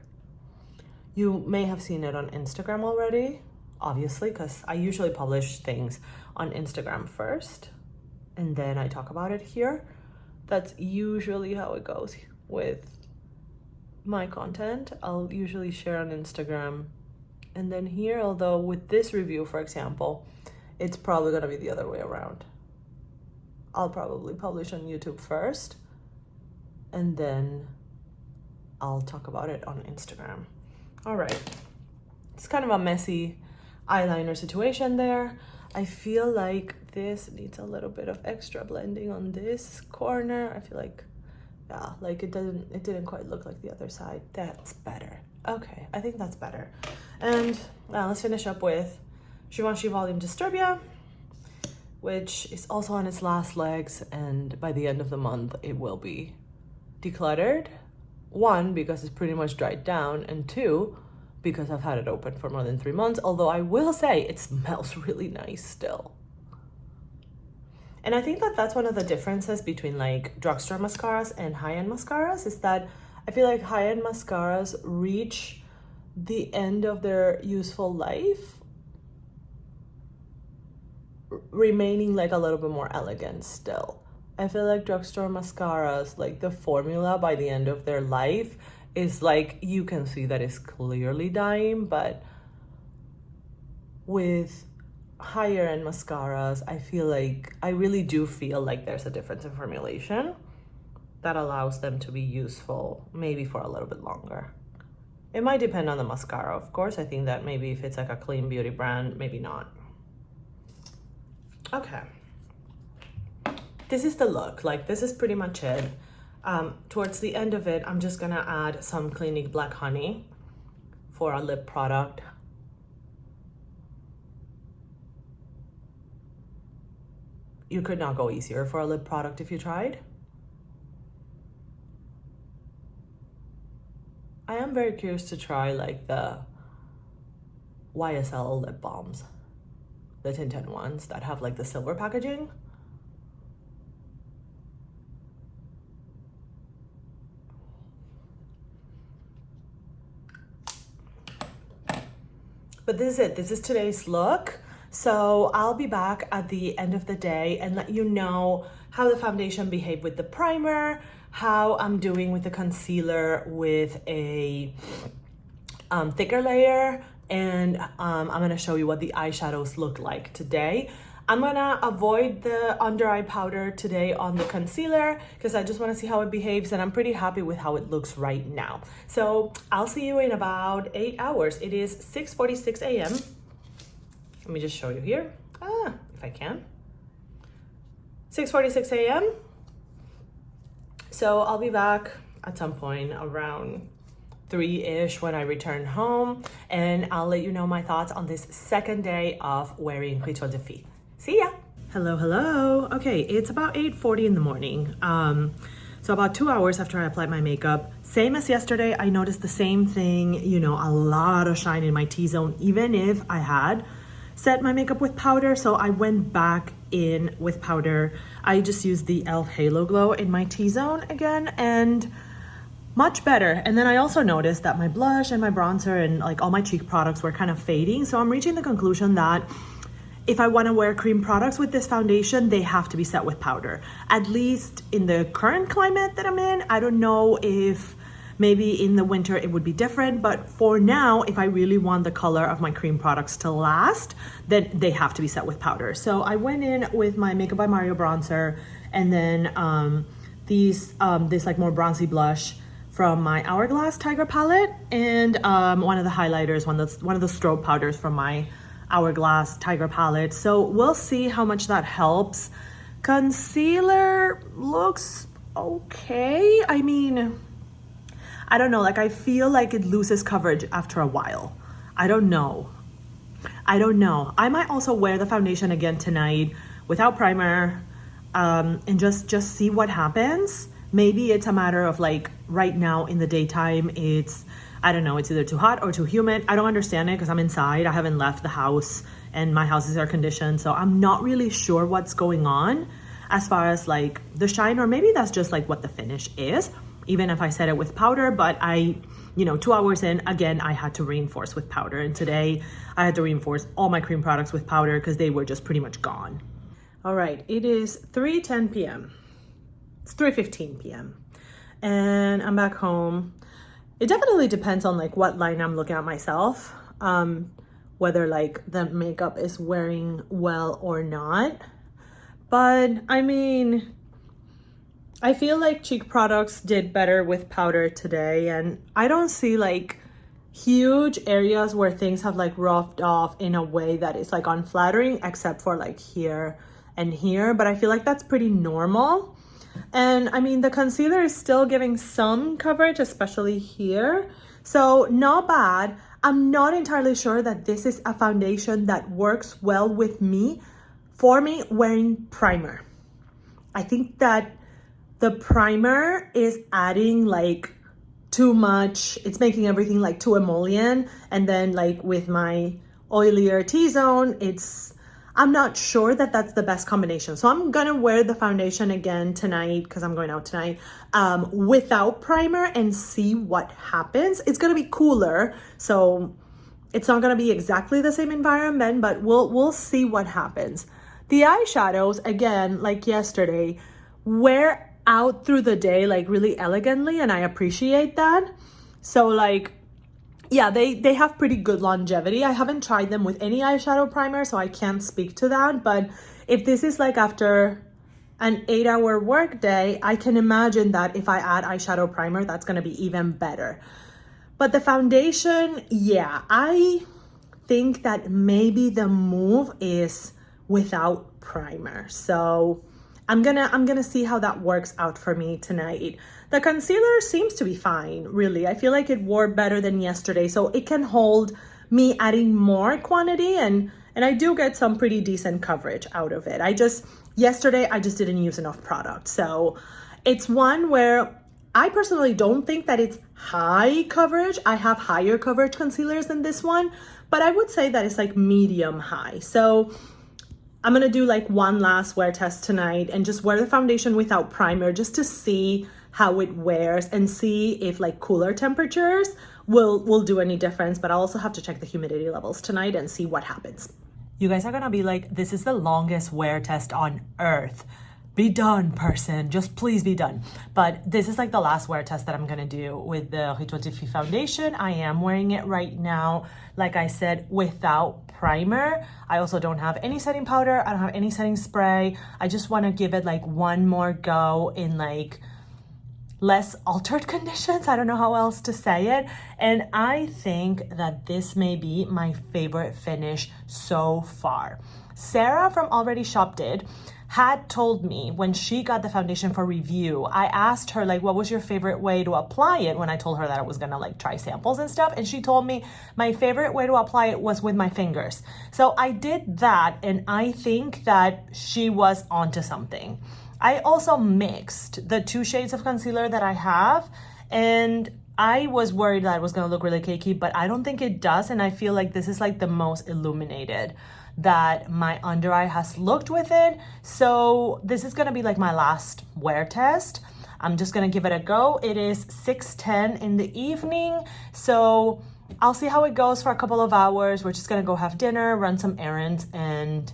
You may have seen it on Instagram already. obviously, because I usually publish things on Instagram first and then I talk about it here. That's usually how it goes with my content. I'll usually share on Instagram and then here, although with this review, for example, it's probably gonna be the other way around. I'll probably publish on YouTube first and then I'll talk about it on Instagram. All right, it's kind of a messy eyeliner situation there. I feel like this needs a little bit of extra blending on this corner. I feel like, yeah, like it didn't quite look like the other side. That's better. Okay, I think that's better. And let's finish up with Givenchy Volume Disturbia, which is also on its last legs, and by the end of the month it will be decluttered. One, because it's pretty much dried down, and two, because I've had it open for more than 3 months, although I will say it smells really nice still. And I think that that's one of the differences between like drugstore mascaras and high-end mascaras, is that I feel like high-end mascaras reach the end of their useful life remaining like a little bit more elegant still. I feel like drugstore mascaras, like the formula by the end of their life is like, you can see that it's clearly dying, but with higher end mascaras, I really do feel like there's a difference in formulation that allows them to be useful maybe for a little bit longer. It might depend on the mascara, of course. I think that maybe if it's like a clean beauty brand, maybe not. Okay. This is the look, like this is pretty much it. Towards the end of it, I'm just gonna add some Clinique Black Honey for a lip product. You could not go easier for a lip product if you tried. I am very curious to try like the YSL lip balms, the tinted ones that have like the silver packaging. But this is it, this is today's look. So I'll be back at the end of the day and let you know how the foundation behaved with the primer, how I'm doing with the concealer with a thicker layer, and I'm gonna show you what the eyeshadows look like today. I'm gonna avoid the under eye powder today on the concealer because I just wanna see how it behaves, and I'm pretty happy with how it looks right now. So I'll see you in about 8 hours. It is 6:46 a.m. Let me just show you here, if I can. 6:46 a.m. So I'll be back at some point around 3-ish when I return home, and I'll let you know my thoughts on this second day of wearing Rituel de Fille. See ya. Hello, hello. Okay, it's about 8:40 in the morning. So about 2 hours after I applied my makeup, same as yesterday, I noticed the same thing, you know, a lot of shine in my T-zone, even if I had set my makeup with powder. So I went back in with powder. I just used the e.l.f. Halo Glow in my T-zone again, and much better. And then I also noticed that my blush and my bronzer and like all my cheek products were kind of fading. So I'm reaching the conclusion that if I want to wear cream products with this foundation, they have to be set with powder. At least in the current climate that I'm in. I don't know if maybe in the winter it would be different, but for now, if I really want the color of my cream products to last, then they have to be set with powder. So I went in with my Makeup by Mario bronzer, and then this like more bronzy blush from my Hourglass Tiger palette, and one of the highlighters, one of the strobe powders from my Hourglass Tiger palette. So we'll see how much that helps. Concealer looks okay. I mean, I don't know, like I feel like it loses coverage after a while. I don't know. I might also wear the foundation again tonight without primer, and just see what happens. Maybe it's a matter of like right now in the daytime, I don't know, it's either too hot or too humid. I don't understand it because I'm inside. I haven't left the house and my house is air conditioned. So I'm not really sure what's going on as far as like the shine, or maybe that's just like what the finish is. even if I set it with powder, but you know, 2 hours in, again, I had to reinforce with powder. And today I had to reinforce all my cream products with powder because they were just pretty much gone. All right, it is 3:10 p.m. It's 3:15 p.m. and I'm back home. It definitely depends on like what line I'm looking at myself, whether like the makeup is wearing well or not. But I mean, I feel like cheek products did better with powder today, and I don't see like huge areas where things have like roughed off in a way that is like unflattering, except for like here and here, but I feel like that's pretty normal. And I mean, the concealer is still giving some coverage, especially here, so not bad. I'm not entirely sure that this is a foundation that works well with me, for me wearing primer. I think that the primer is adding like too much. It's making everything like too emollient. And then like with my oilier T-zone, I'm not sure that that's the best combination. So I'm gonna wear the foundation again tonight because I'm going out tonight without primer and see what happens. It's gonna be cooler, so it's not gonna be exactly the same environment, but we'll see what happens. The eyeshadows, again, like yesterday, wear out through the day like really elegantly, and I appreciate that. So like, yeah, they have pretty good longevity. I haven't tried them with any eyeshadow primer, so I can't speak to that. But if this is like after an 8-hour work day, I can imagine that if I add eyeshadow primer, that's gonna be even better. But the foundation, yeah, I think that maybe the move is without primer. So I'm gonna see how that works out for me tonight. The concealer seems to be fine, really. I feel like it wore better than yesterday, so it can hold me adding more quantity, and I do get some pretty decent coverage out of it. Yesterday I just didn't use enough product. So it's one where I personally don't think that it's high coverage. I have higher coverage concealers than this one, but I would say that it's like medium high. So I'm gonna do like one last wear test tonight and just wear the foundation without primer just to see how it wears and see if like cooler temperatures will do any difference. But I'll also have to check the humidity levels tonight and see what happens. You guys are gonna be like, this is the longest wear test on earth. Be done, person, just please be done. But this is like the last wear test that I'm gonna do with the Rituel de Fille foundation. I am wearing it right now, like I said, without primer. I also don't have any setting powder. I don't have any setting spray. I just wanna give it like one more go in like less altered conditions. I don't know how else to say it. And I think that this may be my favorite finish so far. Sarah from Already Shopped It had told me when she got the foundation for review, I asked her like, what was your favorite way to apply it when I told her that I was gonna like try samples and stuff. And she told me my favorite way to apply it was with my fingers. So I did that, and I think that she was onto something. I also mixed the 2 shades of concealer that I have, and I was worried that it was gonna look really cakey, but I don't think it does. And I feel like this is like the most illuminated that my under eye has looked with it. So this is gonna be like my last wear test. I'm just gonna give it a go. It is 6:10 in the evening, so I'll see how it goes for a couple of hours. We're just gonna go have dinner, run some errands, and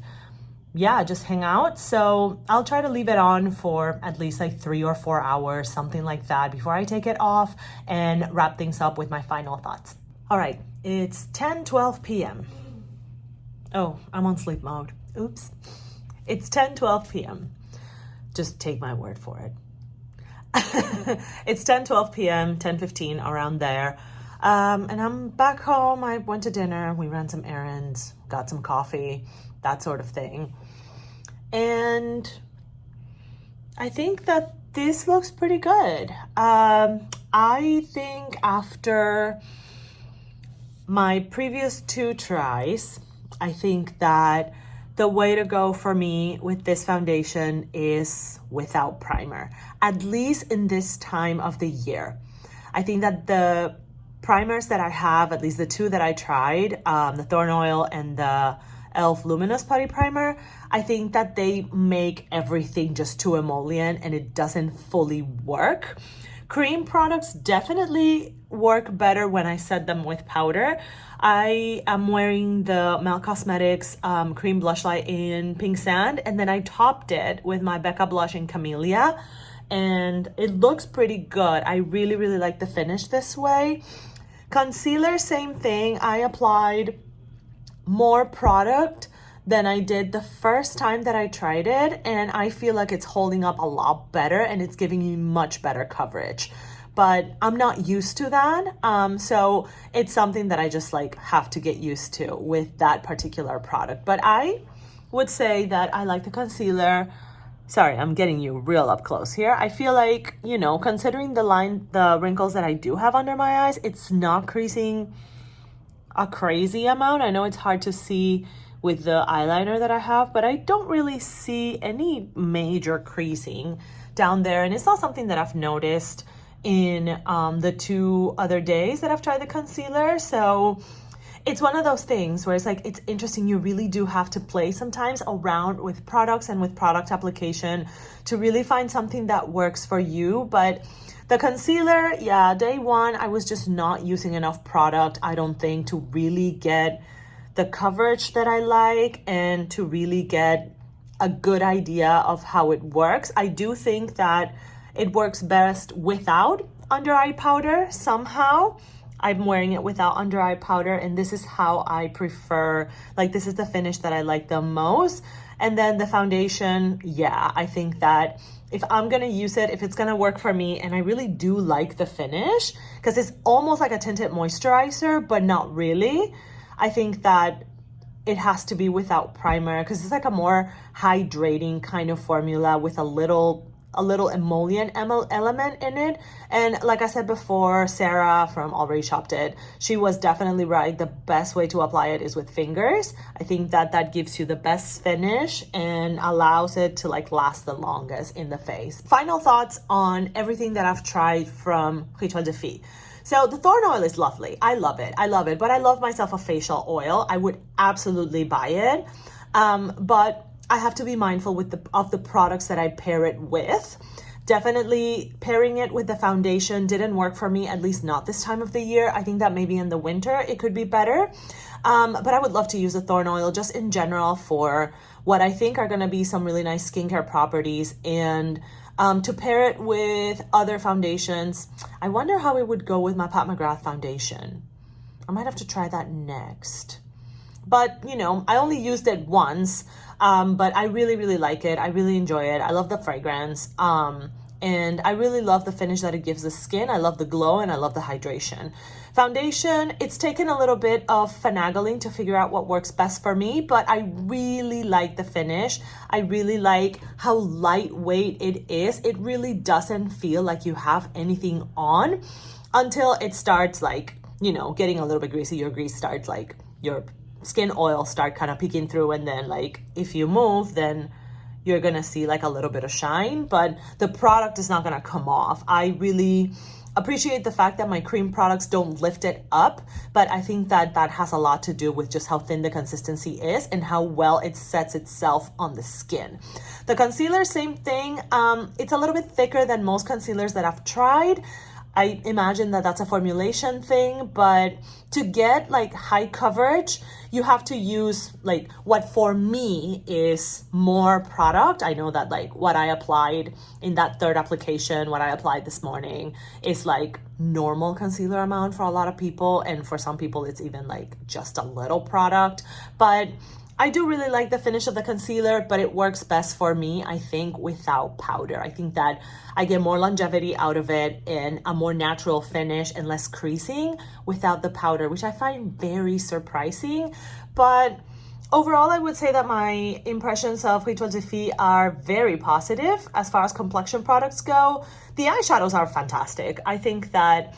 yeah, just hang out. So I'll try to leave it on for at least like 3 or 4 hours, something like that, before I take it off and wrap things up with my final thoughts. All right, it's 10:12 p.m. Oh, I'm on sleep mode. Oops. It's 10:12 p.m. Just take my word for it. It's 10:12 p.m., 10:15, around there. And I'm back home. I went to dinner. We ran some errands, got some coffee, that sort of thing. And I think that this looks pretty good. I think after my previous 2 tries, I think that the way to go for me with this foundation is without primer, at least in this time of the year. I think that the primers that I have, at least the 2 that I tried, the Thorn Oil and the e.l.f. Luminous Putty Primer, I think that they make everything just too emollient and it doesn't fully work. Cream products definitely work better when I set them with powder. I am wearing the Mel Cosmetics cream blush light in Pink Sand, and then I topped it with my Becca blush in Camellia, and it looks pretty good. I really, really like the finish this way. Concealer, same thing. I applied more product than I did the first time that I tried it, and I feel like it's holding up a lot better and it's giving you much better coverage. But I'm not used to that, so it's something that I just like have to get used to with that particular product. But I would say that I like the concealer. Sorry, I'm getting you real up close here. I feel like, you know, considering the wrinkles that I do have under my eyes, it's not creasing a crazy amount. I know it's hard to see with the eyeliner that I have, but I don't really see any major creasing down there. And it's not something that I've noticed in the 2 other days that I've tried the concealer. So it's one of those things where it's like, it's interesting. You really do have to play sometimes around with products and with product application to really find something that works for you. But the concealer, yeah, day one, I was just not using enough product, I don't think, to really get the coverage that I like and to really get a good idea of how it works. I do think that it works best without under eye powder somehow. I'm wearing it without under eye powder, and this is how I prefer, like this is the finish that I like the most. And then the foundation, yeah, I think that if I'm gonna use it, if it's gonna work for me, and I really do like the finish, because it's almost like a tinted moisturizer, but not really. I think that it has to be without primer, because it's like a more hydrating kind of formula with a little emollient element in it. And like I said before, Sarah from Already Shopped It, she was definitely right. The best way to apply it is with fingers. I think that that gives you the best finish and allows it to like last the longest in the face. Final thoughts on everything that I've tried from Rituel de Fille. So the Thorn Oil is lovely. I love it, but I love myself a facial oil. I would absolutely buy it. But I have to be mindful of the products that I pair it with. Definitely pairing it with the foundation didn't work for me, at least not this time of the year. I think that maybe in the winter it could be better. But I would love to use the Thorn Oil just in general for what I think are going to be some really nice skincare properties, and to pair it with other foundations. I wonder how it would go with my Pat McGrath foundation. I might have to try that next. But, you know, I only used it once, but I really, really like it. I really enjoy it. I love the fragrance, and I really love the finish that it gives the skin. I love the glow, and I love the hydration. Foundation, it's taken a little bit of finagling to figure out what works best for me, but I really like the finish. I really like how lightweight it is. It really doesn't feel like you have anything on until it starts, like, you know, getting a little bit greasy. Your grease starts, like, your skin oil start kind of peeking through, and then like if you move, then you're gonna see like a little bit of shine, but the product is not gonna come off. I really appreciate the fact that my cream products don't lift it up, but I think that that has a lot to do with just how thin the consistency is and how well it sets itself on the skin. The concealer, same thing. It's a little bit thicker than most concealers that I've tried. I imagine that that's a formulation thing, but to get like high coverage, you have to use like what for me is more product. I know that like what I applied in that third application, what I applied this morning is like normal concealer amount for a lot of people. And for some people, it's even like just a little product. But I do really like the finish of the concealer, but it works best for me, I think, without powder. I think that I get more longevity out of it and a more natural finish and less creasing without the powder, which I find very surprising. But overall, I would say that my impressions of Rituel de Fille are very positive as far as complexion products go. The eyeshadows are fantastic. I think that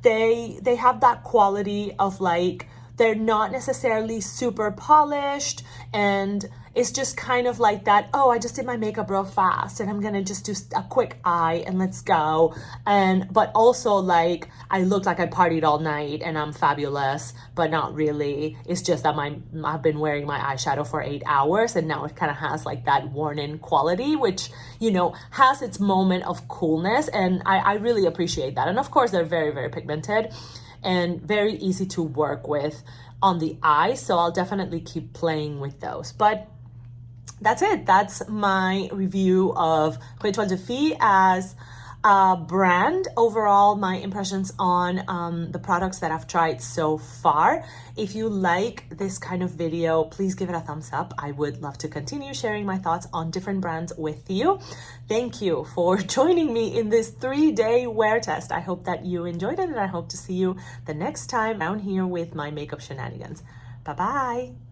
they have that quality of like they're not necessarily super polished, and it's just kind of like that, oh, I just did my makeup real fast and I'm gonna just do a quick eye and let's go. But also like I look like I partied all night and I'm fabulous, but not really. It's just that I've been wearing my eyeshadow for 8 hours and now it kind of has like that worn in quality, which, you know, has its moment of coolness, and I really appreciate that. And of course they're very, very pigmented and very easy to work with on the eye, so I'll definitely keep playing with those. But that's it. That's my review of Rituel de Fille as a brand. Overall, my impressions on the products that I've tried so far. If you like this kind of video, please give it a thumbs up. I would love to continue sharing my thoughts on different brands with you. Thank you for joining me in this 3-day wear test. I hope that you enjoyed it, and I hope to see you the next time down here with my makeup shenanigans. Bye-bye.